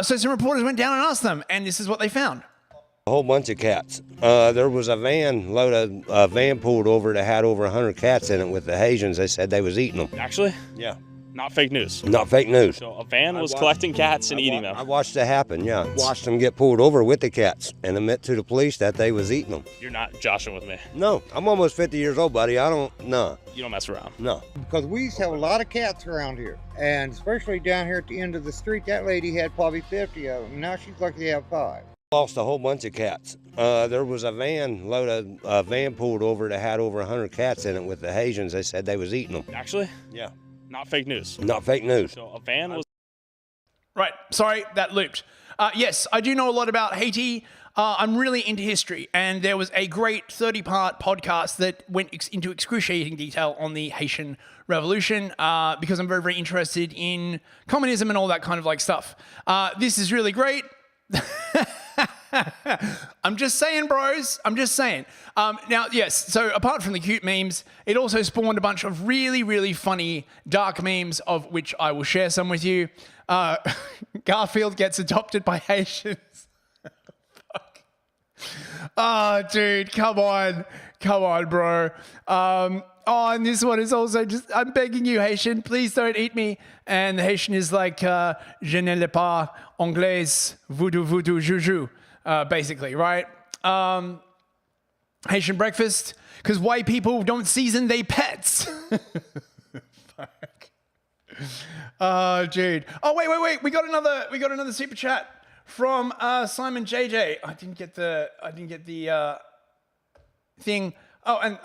So some reporters went down and asked them, and this is what they found. A whole bunch of cats. There was a van pulled over that had over 100 cats in it with the Haitians. They said they was eating them. Actually? Yeah. Not fake news. Not fake news. So a van was collecting cats and eating them. I watched it happen, yeah. Watched them get pulled over with the cats and admit to the police that they was eating them. You're not joshing with me. No, I'm almost 50 years old, buddy. No. You don't mess around. No. Because we used to have a lot of cats around here. And especially down here at the end of the street, that lady had probably 50 of them. Now she's lucky to have 5. Lost a whole bunch of cats. There was a van pulled over that had over 100 cats in it with the Haitians. They said they was eating them. Actually? Yeah. Not fake news. Not fake news. So a van was... Right, sorry, that looped. Yes, I do know a lot about Haiti. I'm really into history, and there was a great 30-part podcast that went into excruciating detail on the Haitian Revolution, because I'm very, very interested in communism and all that kind of like stuff. This is really great. I'm just saying, bros. I'm just saying. Now, yes, so apart from the cute memes, it also spawned a bunch of really, really funny dark memes, of which I will share some with you. Garfield gets adopted by Haitians. Fuck. Oh, dude, come on, bro. Oh, and this one is also just, I'm begging you, Haitian, please don't eat me. And the Haitian is like, je ne l'ai pas anglaise, voodoo, juju, basically, right? Haitian breakfast, because white people don't season their pets. Fuck. Dude. Oh, wait. We got another super chat from Simon JJ. I didn't get the thing. Oh, and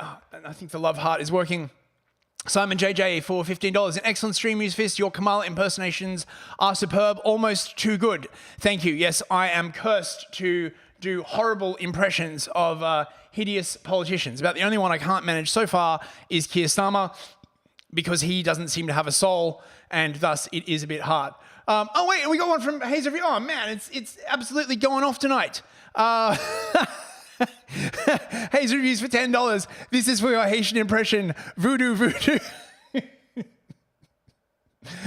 I think the love heart is working. Simon JJ for $15. An excellent stream, use fist. Your Kamala impersonations are superb, almost too good. Thank you. Yes, I am cursed to do horrible impressions of hideous politicians. About the only one I can't manage so far is Keir Starmer, because he doesn't seem to have a soul, and thus it is a bit hard. Oh wait, and we got one from Hayes Review. Oh man, it's absolutely going off tonight. Hayes Reviews for $10. This is for your Haitian impression. Voodoo.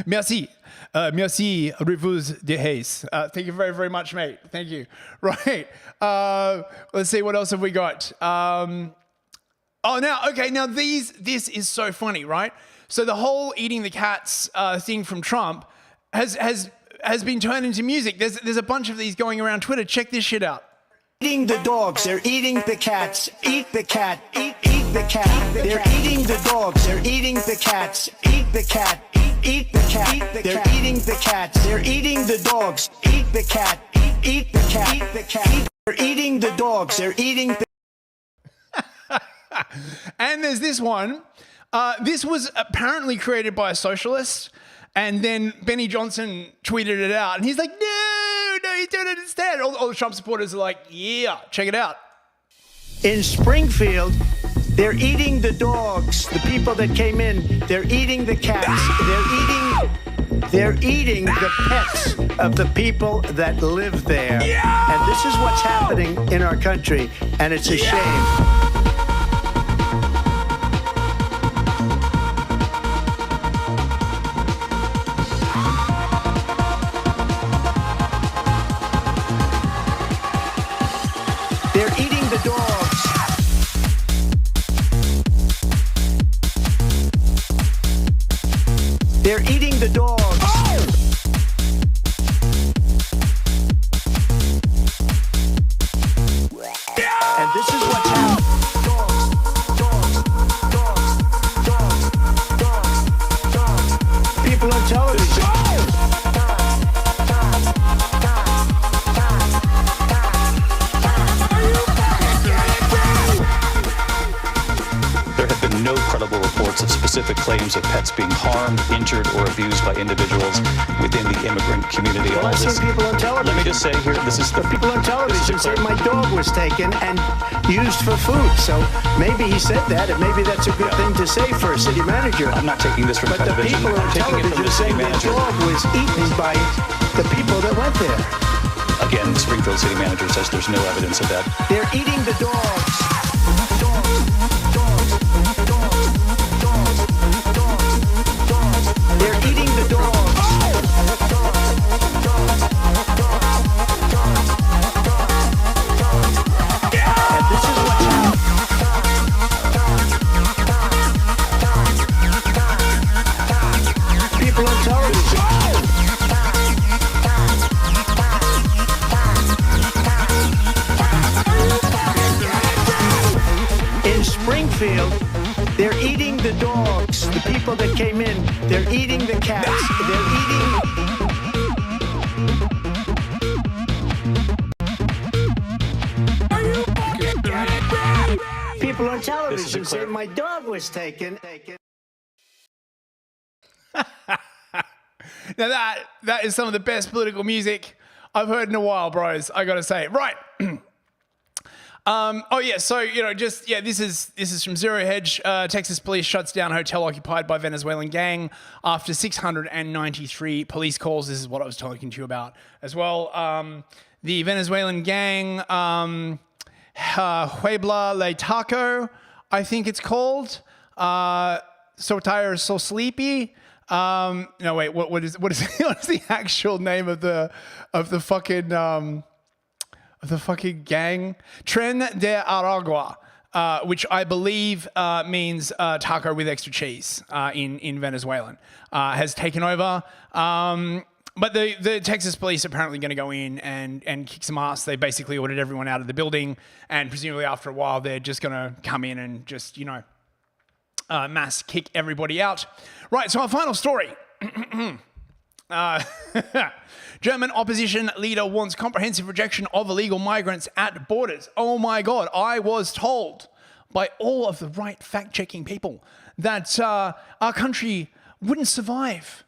Merci. Merci, Reviews de Hayes. Thank you very, very much, mate. Thank you. Right. Let's see, what else have we got? Now this is so funny, right? So the whole eating the cats thing from Trump has been turned into music. There's a bunch of these going around Twitter. Check this shit out. Eating the dogs, they're eating the cats. Eat the cat, eat the cat. They're eating the dogs, they're eating the cats. Eat the cat, eat the cat. They're eating the cats, they're eating the dogs. Eat the cat, eat the cat. They're eating the dogs, they're eating the... And there's this one. This was apparently created by a socialist, and then Benny Johnson tweeted it out, and he's like, no, you did it instead. All the Trump supporters are like, yeah, check it out. In Springfield, they're eating the dogs. The people that came in, they're eating the cats. They're eating the pets of the people that live there. And this is what's happening in our country, and it's a shame. They're eating the dogs. They're eating the dogs. And this is what's happening. Dogs. People on television. There have been no credible reports of specific claims of pets being harmed, injured, or abused by individuals within the immigrant community. Well, I've seen people on television. Let me just say here, this is the people on television say my dog was taken and used for food. So maybe he said that, and maybe that's a good thing to say for a city manager. I'm not taking this from television. But the people on television saying their dog was eaten by the people that went there. Again, Springfield city manager says there's no evidence of that. They're eating the dogs. They're eating the dogs. And this is what's happening. People on television. In Springfield, they're eating the dogs. The people that came in, they're eating the cats. They're eating... People on television say my dog was taken. Now that is some of the best political music I've heard in a while, bros. I gotta say. Right. So this is from Zero Hedge. Texas police shuts down hotel occupied by Venezuelan gang after 693 police calls. This is what I was talking to you about as well. The Venezuelan gang, Huebla Le Taco, I think it's called. So tired, so sleepy. No wait, what is the actual name of the fucking gang? Tren de Aragua, which I believe means taco with extra cheese in Venezuelan, has taken over. But the Texas police are apparently going to go in and kick some ass. They basically ordered everyone out of the building, and presumably after a while they're just going to come in and just, mass kick everybody out. Right, so our final story. German opposition leader wants comprehensive rejection of illegal migrants at borders. Oh my God, I was told by all of the right fact-checking people that our country wouldn't survive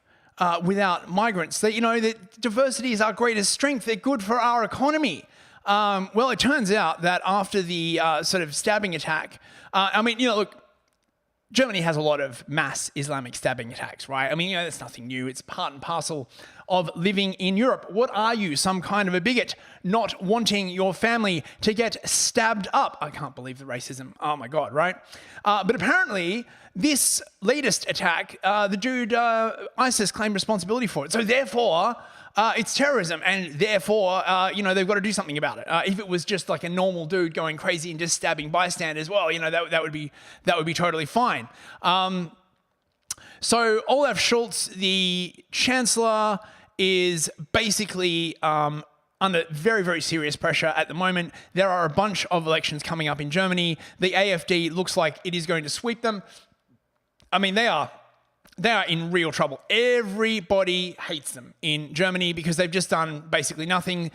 without migrants. That, you know, that diversity is our greatest strength. They're good for our economy. Well, it turns out that after the sort of stabbing attack, I mean, you know, look, Germany has a lot of mass Islamic stabbing attacks, right? I mean, you know, that's nothing new. It's part and parcel of living in Europe. What are you, some kind of a bigot, not wanting your family to get stabbed up? I can't believe the racism. Oh my God, right? But apparently, this latest attack, the dude, ISIS claimed responsibility for it. So therefore, it's terrorism, and therefore, you know, they've got to do something about it. If it was just like a normal dude going crazy and just stabbing bystanders, well, you know, that would be totally fine. So Olaf Scholz, the Chancellor, is basically under very, very serious pressure at the moment. There are a bunch of elections coming up in Germany. The AfD looks like it is going to sweep them. I mean, they are in real trouble. Everybody hates them in Germany because they've just done basically nothing.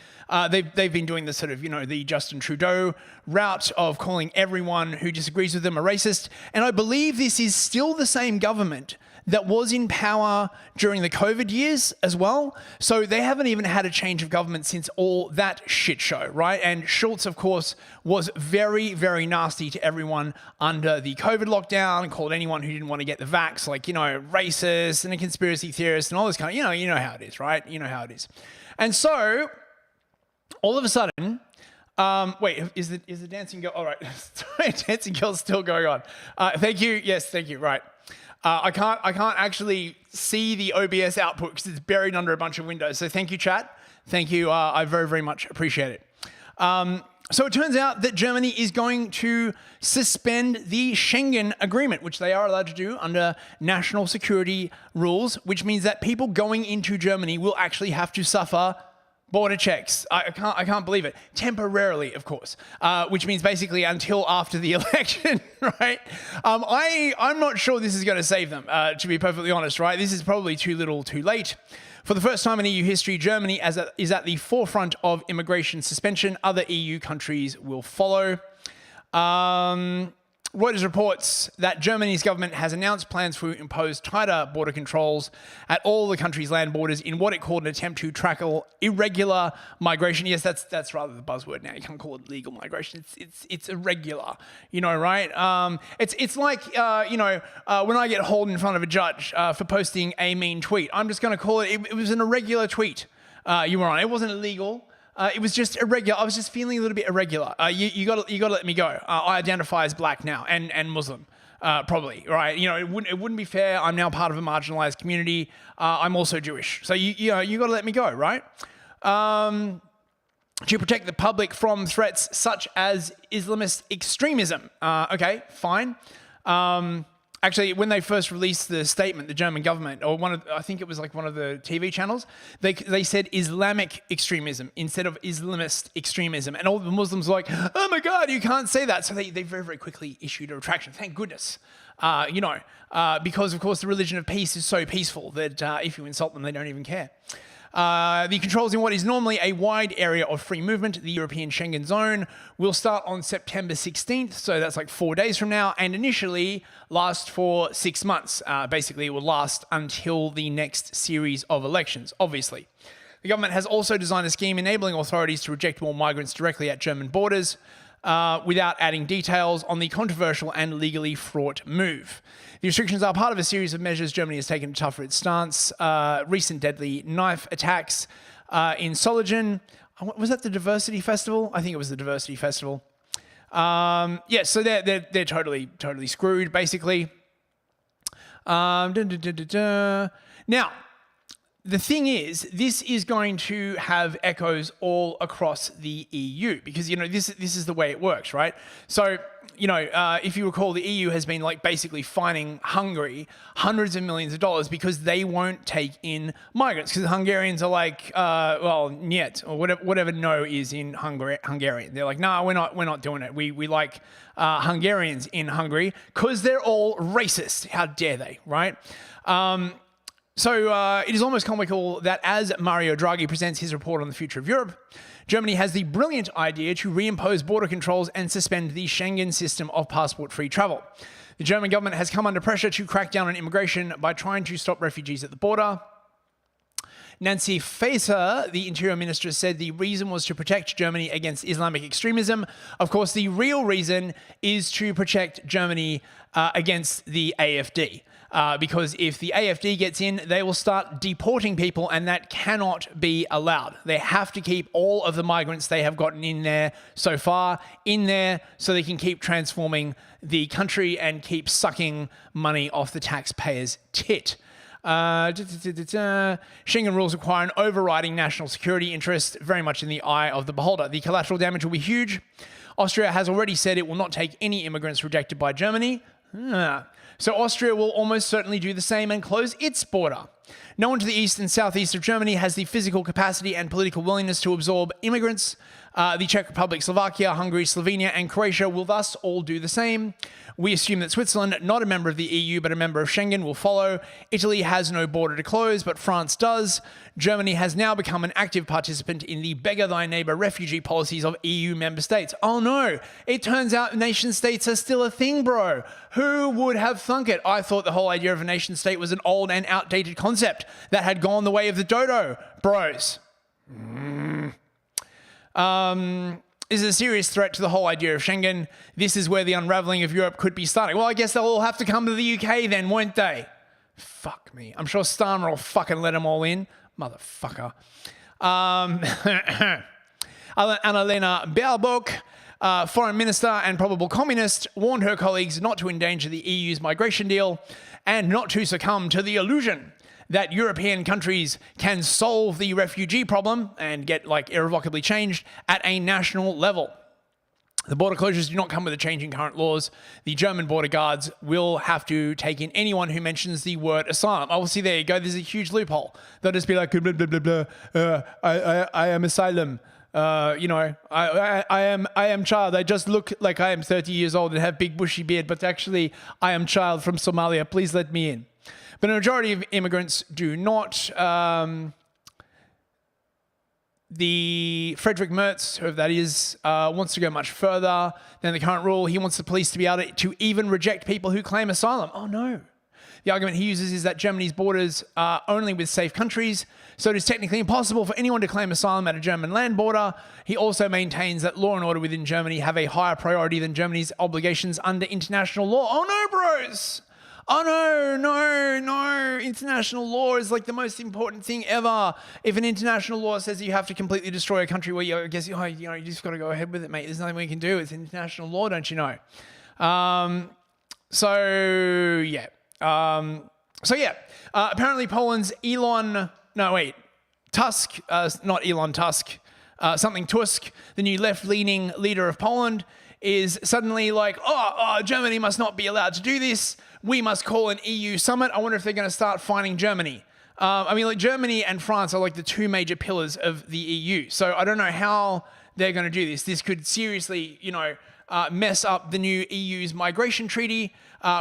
They've been doing the sort of, you know, the Justin Trudeau route of calling everyone who disagrees with them a racist. And I believe this is still the same government that was in power during the COVID years as well. So they haven't even had a change of government since all that shit show, right? And Schultz, of course, was very, very nasty to everyone under the COVID lockdown and called anyone who didn't want to get the vax, like, you know, racist and a conspiracy theorist and all this kind of, you know how it is, right? You know how it is. And so all of a sudden, wait, is the dancing girl? All right, sorry, dancing girl's still going on. Thank you. Yes, thank you. Right. I can't actually see the OBS output because it's buried under a bunch of windows. So thank you, chat. Thank you. I very, very much appreciate it. So it turns out that Germany is going to suspend the Schengen agreement, which they are allowed to do under national security rules, which means that people going into Germany will actually have to suffer border checks. I can't believe it. Temporarily, of course, which means basically until after the election, right? I'm not sure this is going to save them, to be perfectly honest, right? This is probably too little too late. For the first time in EU history, Germany is at the forefront of immigration suspension. Other EU countries will follow. Reuters reports that Germany's government has announced plans to impose tighter border controls at all the country's land borders in what it called an attempt to tackle irregular migration. Yes, that's rather the buzzword now. You can't call it legal migration. It's irregular, you know, right? It's like, you know, when I get hauled in front of a judge for posting a mean tweet, I'm just going to call it was an irregular tweet you were on. It wasn't illegal. It was just irregular. I was just feeling a little bit irregular. You got to let me go. I identify as black now and Muslim, probably, right? You know, it wouldn't be fair. I'm now part of a marginalized community. I'm also Jewish, so you got to let me go, right? To protect the public from threats such as Islamist extremism. Okay, fine. Actually, when they first released the statement, the German government, or I think it was like one of the TV channels, they said Islamic extremism instead of Islamist extremism. And all the Muslims were like, oh my God, you can't say that. So they very, very quickly issued a retraction. Thank goodness. You know, because of course the religion of peace is so peaceful that if you insult them, they don't even care. The controls in what is normally a wide area of free movement, the European Schengen zone, will start on September 16th, so that's like 4 days from now, and initially last for 6 months. Basically, it will last until the next series of elections, obviously. The government has also designed a scheme enabling authorities to reject more migrants directly at German borders, without adding details on the controversial and legally fraught move. The restrictions are part of a series of measures Germany has taken to tougher its stance. Recent deadly knife attacks in Solingen. Was that the Diversity Festival? I think it was the Diversity Festival. Yeah, so they're totally screwed, basically. Now, the thing is, this is going to have echoes all across the EU because, you know, this is the way it works, right? So, you know, if you recall, the EU has been like basically fining Hungary hundreds of millions of dollars because they won't take in migrants because the Hungarians are like, well, niet, or whatever no is in Hungarian. They're like, no, we're not doing it. We like Hungarians in Hungary because they're all racist. How dare they, right? it is almost comical that as Mario Draghi presents his report on the future of Europe, Germany has the brilliant idea to reimpose border controls and suspend the Schengen system of passport-free travel. The German government has come under pressure to crack down on immigration by trying to stop refugees at the border. Nancy Faeser, the Interior Minister, said the reason was to protect Germany against Islamic extremism. Of course, the real reason is to protect Germany against the AfD. Because if the AfD gets in, they will start deporting people, and that cannot be allowed. They have to keep all of the migrants they have gotten in there so far in there so they can keep transforming the country and keep sucking money off the taxpayers' tit. Schengen rules require an overriding national security interest, very much in the eye of the beholder. The collateral damage will be huge. Austria has already said it will not take any immigrants rejected by Germany. So Austria will almost certainly do the same and close its border. No one to the east and southeast of Germany has the physical capacity and political willingness to absorb immigrants. The Czech Republic, Slovakia, Hungary, Slovenia, and Croatia will thus all do the same. We assume that Switzerland, not a member of the EU but a member of Schengen, will follow. Italy has no border to close, but France does. Germany has now become an active participant in the beggar thy neighbor refugee policies of EU member states. Oh no, it turns out nation states are still a thing, bro. Who would have thunk it? I thought the whole idea of a nation state was an old and outdated concept that had gone the way of the dodo, bros. Is a serious threat to the whole idea of Schengen. This is where the unraveling of Europe could be starting. Well, I guess they'll all have to come to the UK then, won't they? Fuck me. I'm sure Starmer will fucking let them all in. Motherfucker. Annalena Baerbock, foreign minister and probable communist, warned her colleagues not to endanger the EU's migration deal and not to succumb to the illusion that European countries can solve the refugee problem and get irrevocably changed at a national level. The border closures do not come with a change in current laws. The German border guards will have to take in anyone who mentions the word asylum. Oh, well, see, there you go. There's a huge loophole. They'll just be like, blah, blah, blah, blah. I am asylum. I am child. I just look like I am 30 years old and have big bushy beard, but actually I am child from Somalia. Please let me in. But a majority of immigrants do not. The Frederick Merz, whoever that is, wants to go much further than the current rule. He wants the police to be able to even reject people who claim asylum. Oh no. The argument he uses is that Germany's borders are only with safe countries, so it is technically impossible for anyone to claim asylum at a German land border. He also maintains that law and order within Germany have a higher priority than Germany's obligations under international law. Oh no, bros! Oh no, international law is like the most important thing ever. If an international law says you have to completely destroy a country, well, I guess, you just got to go ahead with it, mate. There's nothing we can do. It's international law, don't you know? Apparently Poland's Tusk, not Elon Tusk, something Tusk, the new left-leaning leader of Poland, is suddenly like, Germany must not be allowed to do this. We must call an EU summit. I wonder if they're going to start fining Germany. Germany and France are like the two major pillars of the EU. So I don't know how they're going to do this. This could seriously, mess up the new EU's migration treaty,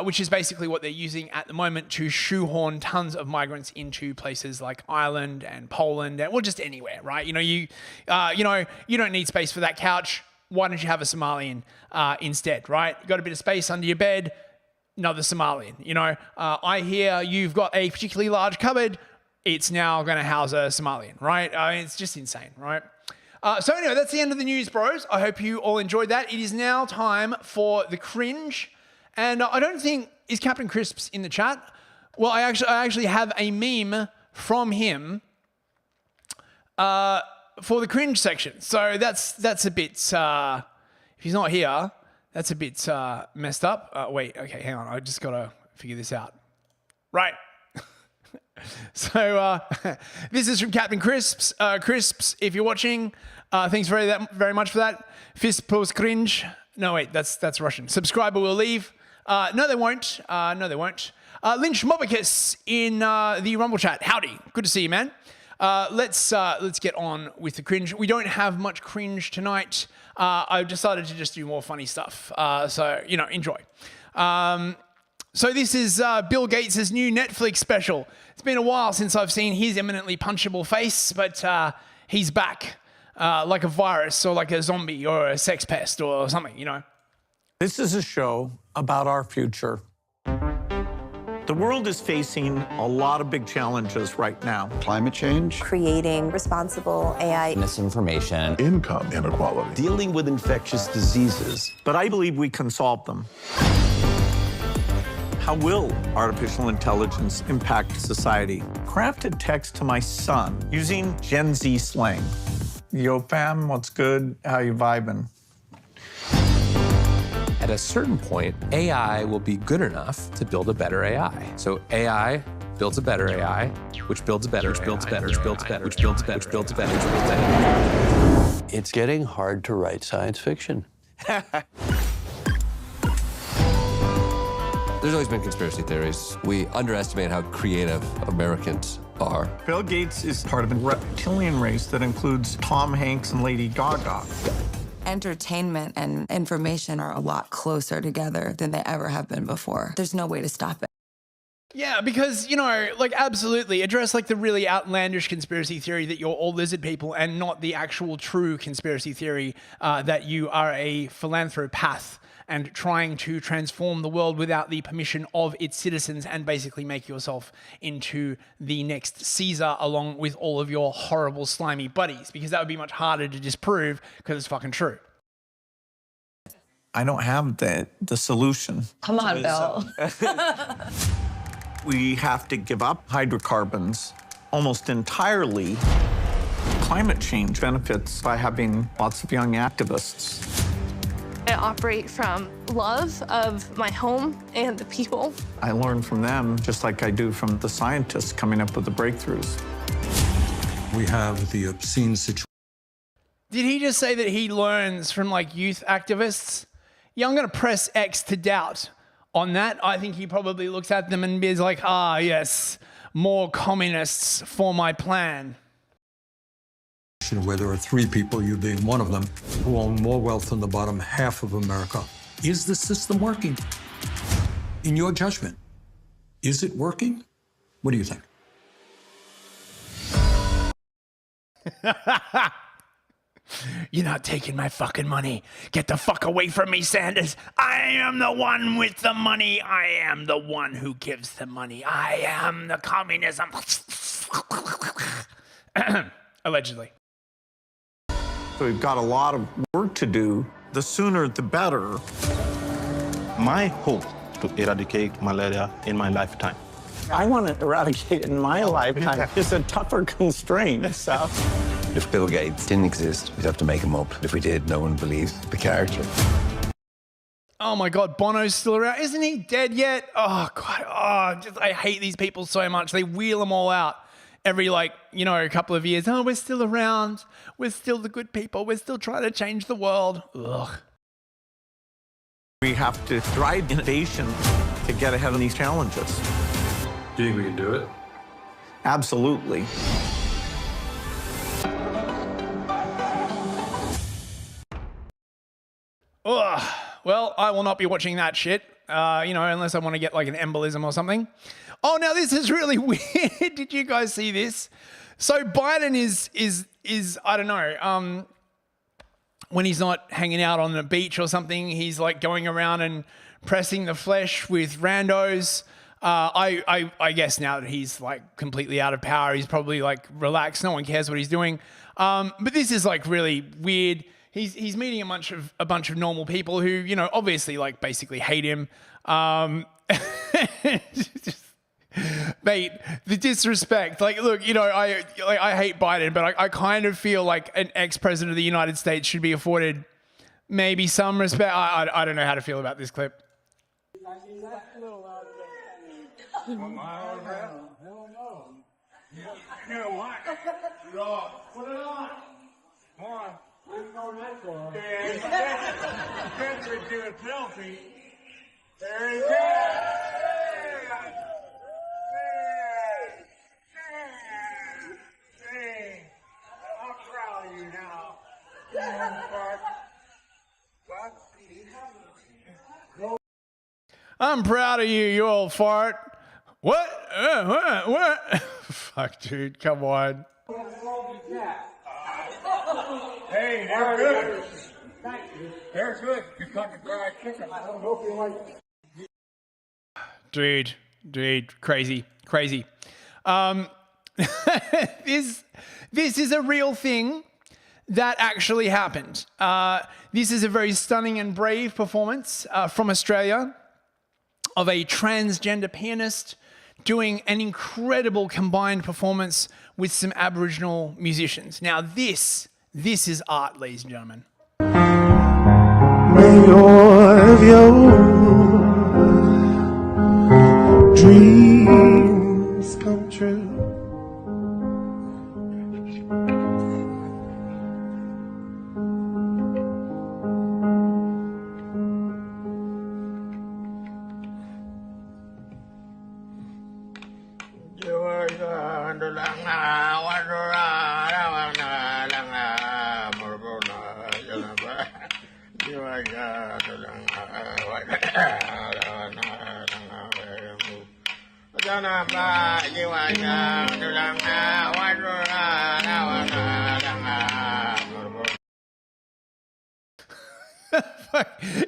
which is basically what they're using at the moment to shoehorn tons of migrants into places like Ireland and Poland, and just anywhere, right? You don't need space for that couch. Why don't you have a Somalian instead, right? You got a bit of space under your bed, another Somalian. I hear you've got a particularly large cupboard. It's now going to house a Somalian, right? It's just insane, right? So anyway, that's the end of the news, bros. I hope you all enjoyed that. It is now time for the cringe. And I don't think, is Captain Crisps in the chat? Well, I actually have a meme from him for the cringe section. So that's a bit, if he's not here, that's a bit messed up. Wait, okay, hang on. I just got to figure this out. Right. So this is from Captain Crisps. Crisps, if you're watching, thanks very much for that. Fist pulls cringe. No, wait, that's Russian. Subscriber will leave. No, they won't. Lynch Mobicus in the Rumble chat. Howdy. Good to see you, man. Let's get on with the cringe. We don't have much cringe tonight. I've decided to just do more funny stuff. So, enjoy. So this is Bill Gates' new Netflix special. It's been a while since I've seen his eminently punchable face, but he's back like a virus or like a zombie or a sex pest or something, you know. This is a show about our future. The world is facing a lot of big challenges right now. Climate change, creating responsible AI, misinformation, income inequality, dealing with infectious diseases. But I believe we can solve them. How will artificial intelligence impact society? Crafted text to my son using Gen Z slang. Yo fam, what's good? How you vibing? At a certain point, AI will be good enough to build a better AI. So AI builds a better AI, which builds a better, which builds better, which builds better, which builds better, which builds better, which builds better. It's getting hard to write science fiction. There's always been conspiracy theories. We underestimate how creative Americans are. Bill Gates is part of a reptilian race that includes Tom Hanks and Lady Gaga. Entertainment and information are a lot closer together than they ever have been before. There's no way to stop it. Yeah, because, you know, like, absolutely, address, like, the really outlandish conspiracy theory that you're all lizard people and not the actual true conspiracy theory that you are a philanthropath and trying to transform the world without the permission of its citizens and basically make yourself into the next Caesar along with all of your horrible, slimy buddies, because that would be much harder to disprove because it's fucking true. I don't have the solution. Come on, Bill. We have to give up hydrocarbons almost entirely. Climate change benefits by having lots of young activists. I operate from love of my home and the people. I learn from them just like I do from the scientists coming up with the breakthroughs. We have the obscene situation. Did he just say that he learns from, like, youth activists? Yeah, I'm going to press X to doubt on that. I think he probably looks at them and is like, ah, yes, more communists for my plan. Where there are three people, you being one of them, who own more wealth than the bottom half of America. Is the system working? In your judgment, is it working? What do you think? You're not taking my fucking money. Get the fuck away from me, Sanders. I am the one with the money. I am the one who gives the money. I am the communism. Allegedly. So we've got a lot of work to do. The sooner, the better. My hope to eradicate malaria in my lifetime. I want to eradicate in my lifetime. It's a tougher constraint, so. If Bill Gates didn't exist, we'd have to make him up. If we did, no one believes the character. Oh my God, Bono's still around. Isn't he dead yet? Oh God, I hate these people so much. They wheel them all out every, like, you know, a couple of years. Oh, we're still around. We're still the good people. We're still trying to change the world. Ugh. We have to drive innovation to get ahead of these challenges. Do you think we can do it? Absolutely. Ugh. Well, I will not be watching that shit, you know, unless I want to get like an embolism or something. Oh, now this is really weird. Did you guys see this? So Biden is I don't know, when he's not hanging out on the beach or something, he's like going around and pressing the flesh with randos. I guess now that he's like completely out of power, he's probably like relaxed. No one cares what he's doing. But this is like really weird. He's meeting a bunch of normal people who, you know, obviously like basically hate him. Just, mate, the disrespect. Like, look, you know, I hate Biden, but I kind of feel like an ex-president of the United States should be afforded maybe some respect. I don't know how to feel about this clip. Put it on. Come on. Do a selfie. There he Hey, I'm proud of you now. I'm proud of you, you old fart. What? What? Fuck, dude, come on. Hey, they're good. They're good. You got the fried chicken. I don't know if you like it. Dude, crazy. This is a real thing that actually happened. This is a very stunning and brave performance from Australia of a transgender pianist doing an incredible combined performance with some Aboriginal musicians. Now this is art, ladies and gentlemen. May more of your dreams come true.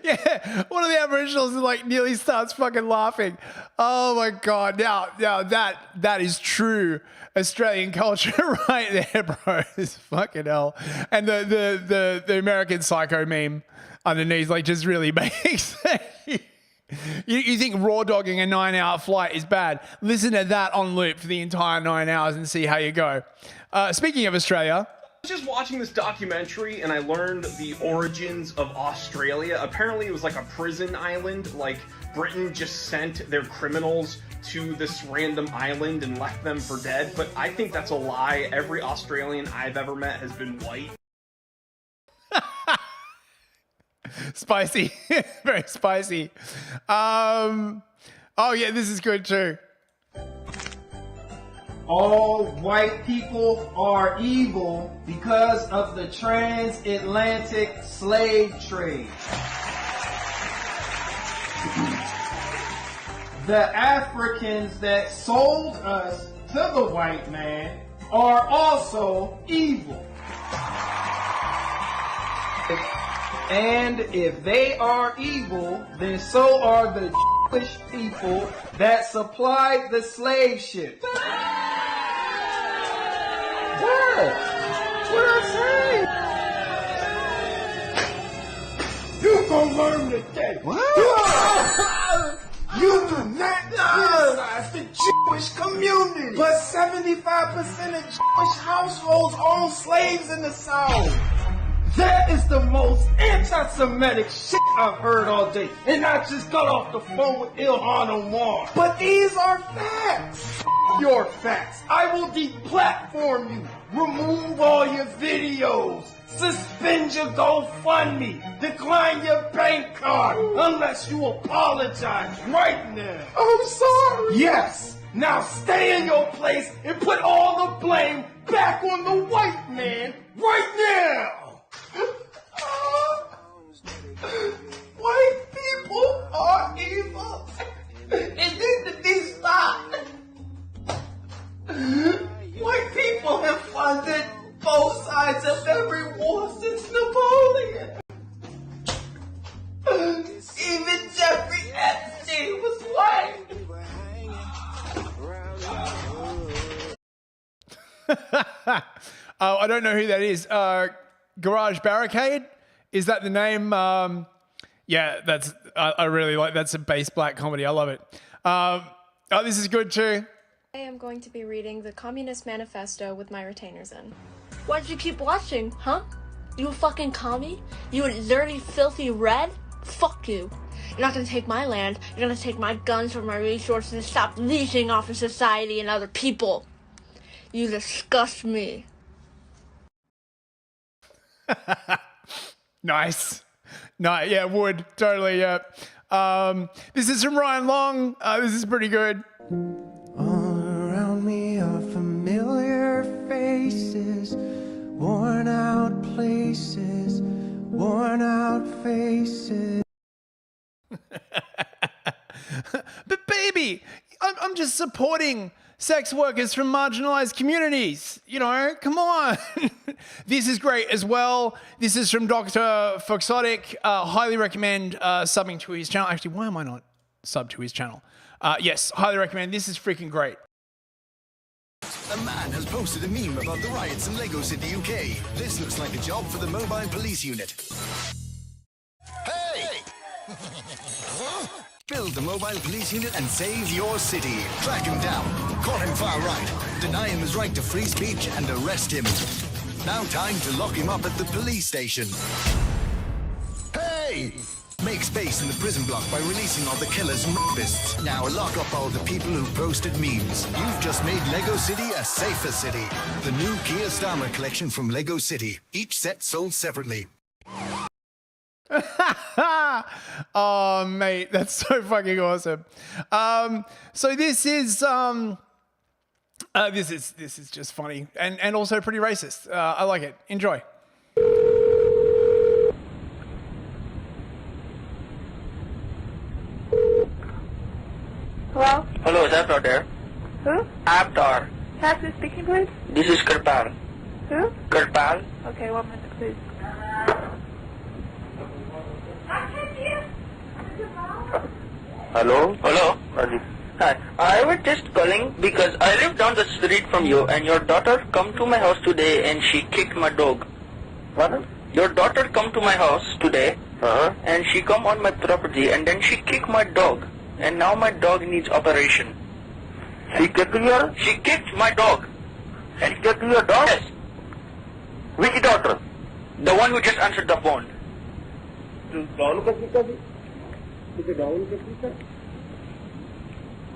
Yeah, one of the Aboriginals like nearly starts fucking laughing. Oh my god! Now that is true Australian culture right there, bro. It's fucking hell. And the American Psycho meme underneath like just really makes you think raw dogging a 9-hour flight is bad. Listen to that on loop for the entire 9 hours and see how you go. Speaking of Australia. I was just watching this documentary and I learned the origins of Australia. Apparently it was like a prison island, like Britain just sent their criminals to this random island and left them for dead, but I think that's a lie. Every Australian I've ever met has been white. Spicy. Very spicy. Oh yeah, this is good too. All white people are evil because of the transatlantic slave trade. The Africans that sold us to the white man are also evil. And if they are evil, then so are the Jewish people that supplied the slave ship. What I say? You gonna learn today. What? You do not criticize the Jewish community. But 75% of Jewish households own slaves in the South. That is the most anti-Semitic shit I've heard all day. And I just got off the phone with Ilhan Omar. But these are facts. Your facts. I will deplatform you. Remove all your videos. Suspend your GoFundMe. Decline your bank card. Unless you apologize right now. I'm sorry. Yes. Now stay in your place and put all the blame back on the white man right now. White people are evil. It needs to be stopped. White people have funded both sides of every war since Napoleon. Even Jeffrey Epstein was white. Oh, I don't know who that is. Garage Barricade? Is that the name? Yeah, that's I really like. That's a bass black comedy. I love it. Oh, this is good too. I am going to be reading the Communist Manifesto with my retainers in. Why'd you keep watching, huh? You a fucking commie? You a dirty, filthy red? Fuck you. You're not gonna take my land. You're gonna take my guns or my resources and stop leeching off of society and other people. You disgust me. Nice. No, yeah, would. Totally, yeah. This is from Ryan Long. This is pretty good. All around me are familiar faces, worn out places, worn out faces. But baby, I'm just supporting sex workers from marginalized communities. You know, come on. This is great as well. This is from Dr. Foxotic. Highly recommend subbing to his channel. Actually, why am I not sub to his channel? Yes, highly recommend. This is freaking great. A man has posted a meme about the riots in Lego City, UK. This looks like a job for the mobile police unit. Hey! Build the mobile police unit and save your city. Track him down. Caught him far right. Deny him his right to free speech and arrest him. Now time to lock him up at the police station. Hey! Make space in the prison block by releasing all the killers and rapists. Now lock up all the people who posted memes. You've just made Lego City a safer city. The new Kia Starmer collection from Lego City. Each set sold separately. Oh, mate, that's so fucking awesome. So this is just funny and also pretty racist. I like it. Enjoy. Hello? Hello, is Abdar there? Who? Abdar. Have who's speaking, please? This is Kirpal. Who? Kirpal. Okay, 1 minute, please. Hello? Hello? Hi. I was just calling because I live down the street from you and your daughter come to my house today and she kicked my dog. What? Your daughter come to my house today and she come on my property and then she kicked my dog. And now my dog needs operation. She kicked your? She kicked my dog. And she kicked your dog? Yes. Which daughter? The one who just answered the phone.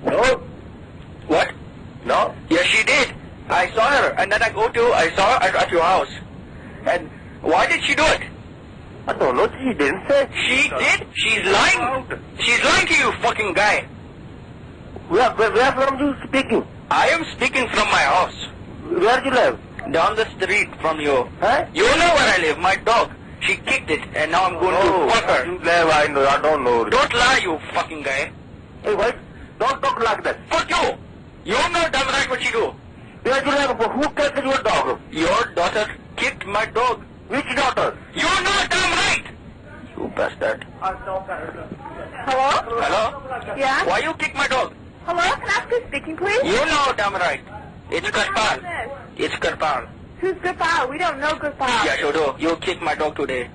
No. What? No. Yes, she did. I saw her, and then I saw her at your house. And why did she do it? I don't know. She didn't say. She did? She's lying. She's lying to you, fucking guy. Where from you speaking? I am speaking from my house. Where do you live? Down the street from you. Huh? You know where I live. My dog. She kicked it, and now I'm going to fuck her. You live, I know. I don't know. Don't lie, you fucking guy. Hey, what? Don't talk like that. Fuck you. You know damn right what you do. Where do you live? Who kicked your dog? Your daughter kicked my dog. Which daughter? You know damn right. You bastard. Hello? Hello? Yeah? Why you kick my dog? Hello? Can I ask who's speaking, please? You know damn right. It's Kirpal. It's Kirpal. Who's Gopal? We don't know Gopal. Yes, you do. You kicked my dog today.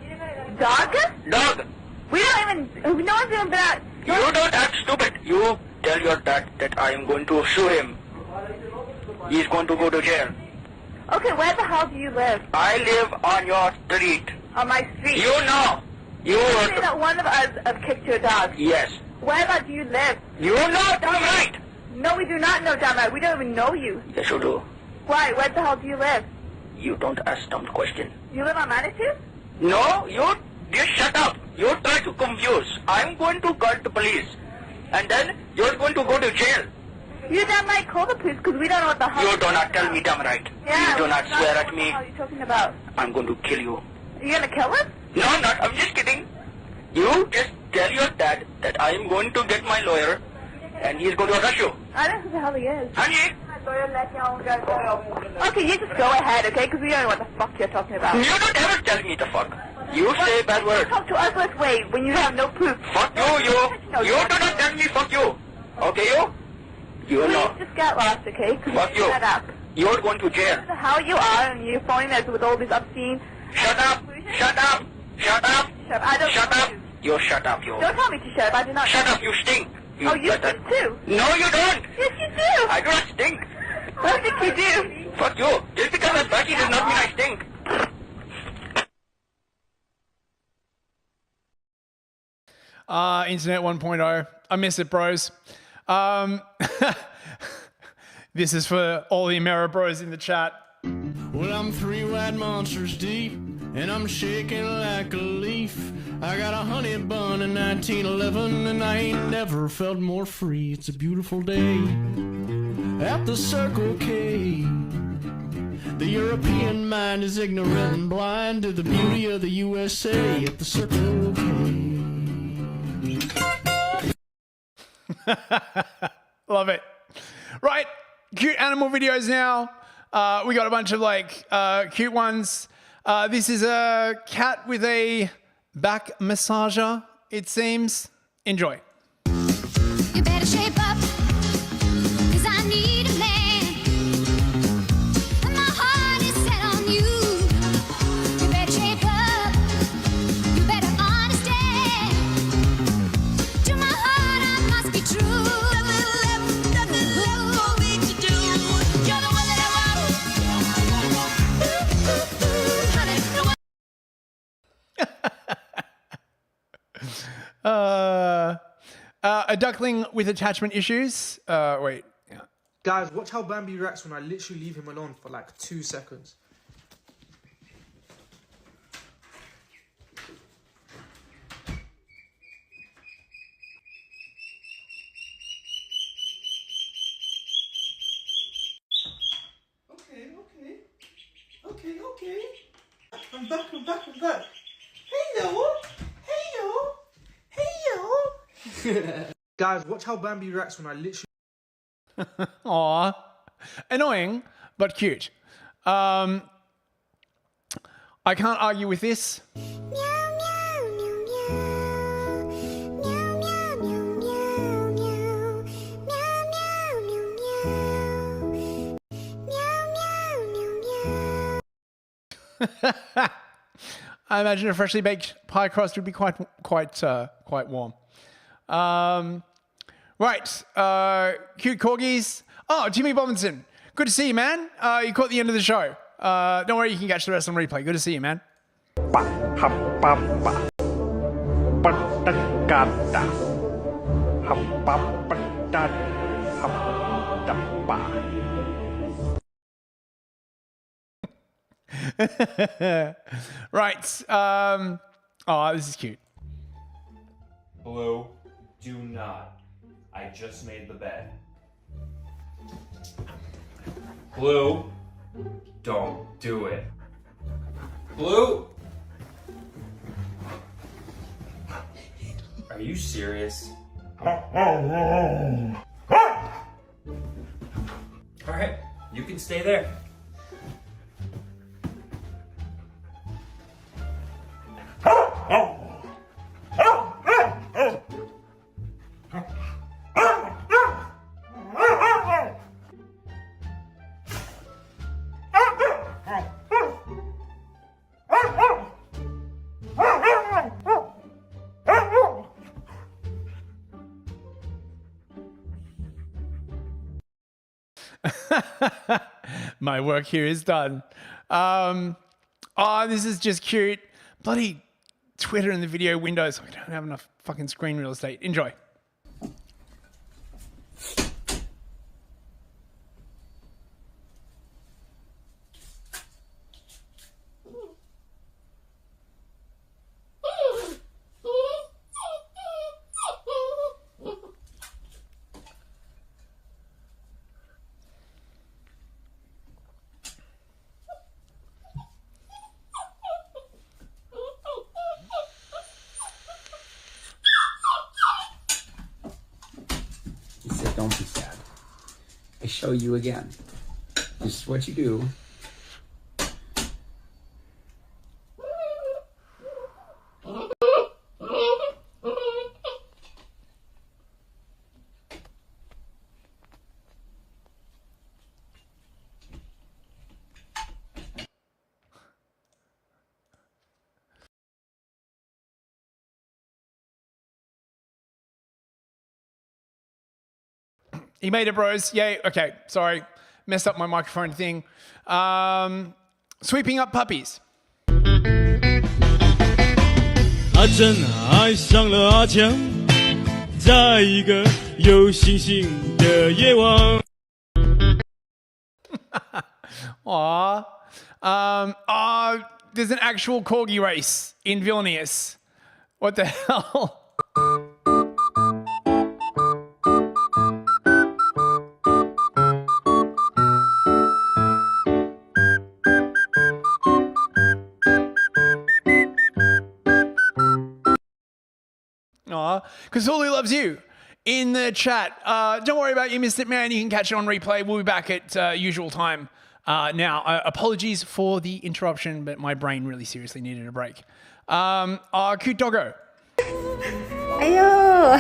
Dog? Dog. We don't even... No one's even been out... You don't act stupid. You tell your dad that I am going to sue him. He's going to go to jail. Okay, where the hell do you live? I live on your street. On my street? You know. You say that one of us have kicked your dog. Yes. Where about do you live? You know damn right. No, we do not know damn right. We don't even know you. Yes, you do. Why? Where the hell do you live? You don't ask dumb question. You live on Manitou? No, you just shut up. You try to confuse. I'm going to call the police. And then you're going to go to jail. You damn right call the police because we don't know what the hell... You do not tell me damn right. Yeah, you do not swear at me. What are you talking about? I'm going to kill you. Are you going to kill us? No, I'm not. I'm just kidding. You just tell your dad that I am going to get my lawyer and he's going to arrest you. I don't know who the hell he is. Honey? Okay, you just go ahead, okay? Because we don't know what the fuck you're talking about. You don't ever tell me the fuck. You say bad words. Talk to us this way when you have no proof. Fuck you, you do not tell me fuck you. Okay, you? You Please know. just get lost, okay? Fuck you. Shut up. You're going to jail. The hell you are, and you're phoning us with all these obscene... Shut up! Shut up! Shut up! Shut up. I don't shut up! You shut up, you. Don't tell me to shut up. I do not... Shut up, you stink! You stink too. No, you don't! Yes, you do! I do not stink! What did you do? Fuck you! Just because I'm dirty does not mean I stink! Internet 1.0. I miss it, bros. This is for all the Amera bros in the chat. Well, I'm 3 white monsters deep, and I'm shaking like a leaf. I got a honey bun in 1911, and I ain't never felt more free. It's a beautiful day at the Circle K. The European mind is ignorant and blind to the beauty of the USA at the Circle K. Love it. Right, cute animal videos now. We got a bunch of like cute ones. This is a cat with a back massager, it seems. Enjoy. You better shape up, 'cause I need a man. And my heart is set on you. You better shape up, you better understand. To my heart I must be true. Nothing left for me to do. You're the one that I want. A duckling with attachment issues. Wait. Yeah. Guys, watch how Bambi reacts when I literally leave him alone for like 2 seconds. Okay. I'm back. Hey, Guys, watch how Bambi reacts when I literally... Aww. Annoying, but cute. I can't argue with this. I imagine a freshly baked pie crust would be quite warm. Right, cute corgis. Oh, Jimmy Bobinson, good to see you, man. You caught the end of the show. Don't worry, you can catch the rest on replay. Good to see you, man. Right. Oh, this is cute. Blue, do not. I just made the bed. Blue, don't do it. Blue? Are you serious? Alright, you can stay there. My work here is done. Oh, this is just cute. Bloody Twitter in the video windows. I don't have enough fucking screen real estate. Enjoy. Don't be sad. I show you again. This is what you do. He made it, bros. Yay. Okay, sorry. Messed up my microphone thing. Sweeping up puppies. 阿珍爱上了阿强，在一个有星星的夜晚。Aww. There's an actual corgi race in Vilnius. What the hell? Aw, Cthulhu loves you. in the chat. Don't worry about it, you missed it, man. You can catch it on replay. We'll be back at usual time. Now, apologies for the interruption, but my brain really seriously needed a break. Cute doggo. Ayo.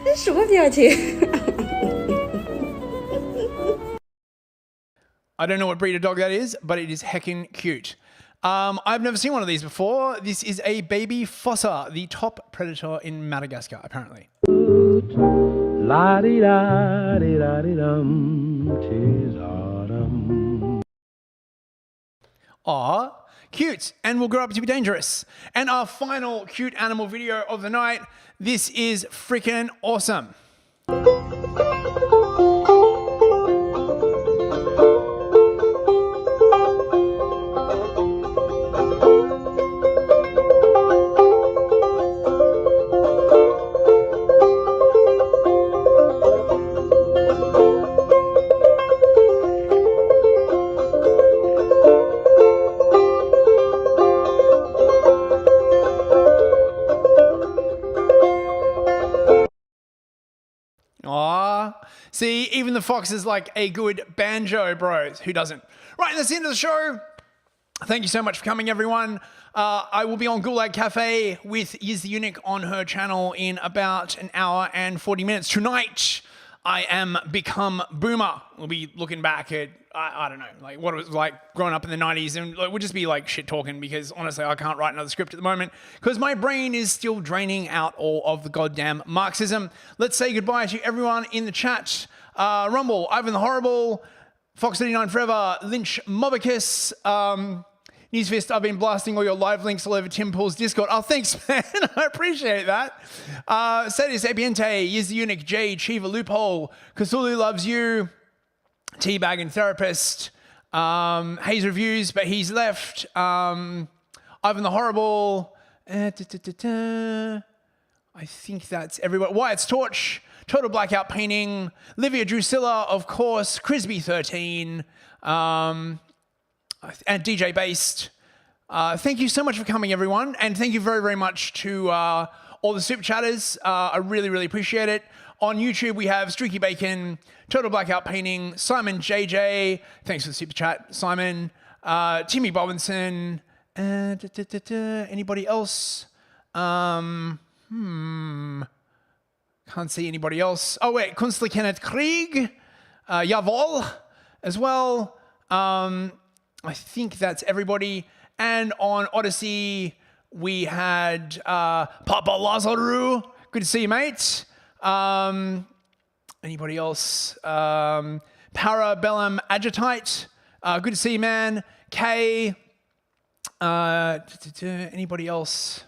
这什么表情 I don't know what breed of dog that is, but it is heckin' cute. I've never seen one of these before. This is a baby fossa, the top predator in Madagascar, apparently. La-di-da-di-da-di-dum, 'tis autumn. Aw, cute, and will grow up to be dangerous. And our final cute animal video of the night. This is freaking awesome. Aw, see, even the fox is like a good banjo, bros. Who doesn't? Right, that's the end of the show. Thank you so much for coming, everyone. I will be on Gulag Cafe with Yiz the Eunuch on her channel in about an hour and 40 minutes. Tonight, I am Become Boomer. We'll be looking back at, I don't know, like what it was like growing up in the 90s. And we'll just be like shit talking because honestly, I can't write another script at the moment because my brain is still draining out all of the goddamn Marxism. Let's say goodbye to everyone in the chat. Rumble, Ivan the Horrible, Fox39 Forever, Lynch Mobicus, Newsfist, I've been blasting all your live links all over Tim Pool's Discord. Oh, thanks, man. I appreciate that. Sadis Abiente, Yiz the Eunuch, Jay, Chiva Loophole, Cthulhu Loves You, Teabag and Therapist, Hayes Reviews, but he's left. Ivan the Horrible. I think that's everyone. Wyatt's Torch, Total Blackout Painting, Livia Drusilla, of course, Crisby13, and DJ Based. Thank you so much for coming, everyone. And thank you very, very much to all the super chatters. I really, really appreciate it. On YouTube, we have Streaky Bacon, Total Blackout Painting, Simon JJ. Thanks for the super chat, Simon. Timmy Robinson. Anybody else? Can't see anybody else. Oh, wait. Kunstler Kenneth Krieg. Javol as well. I think that's everybody. And on Odyssey, we had Papa Lazaru. Good to see you, mate. Anybody else? Parabellum Agitite. Good to see you, man. Kay. Anybody else?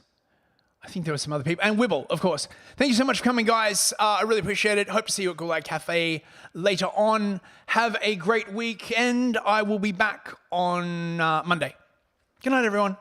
I think there were some other people. And Wibble, of course. Thank you so much for coming, guys. I really appreciate it. Hope to see you at Gulag Cafe later on. Have a great week, and I will be back on Monday. Good night, everyone.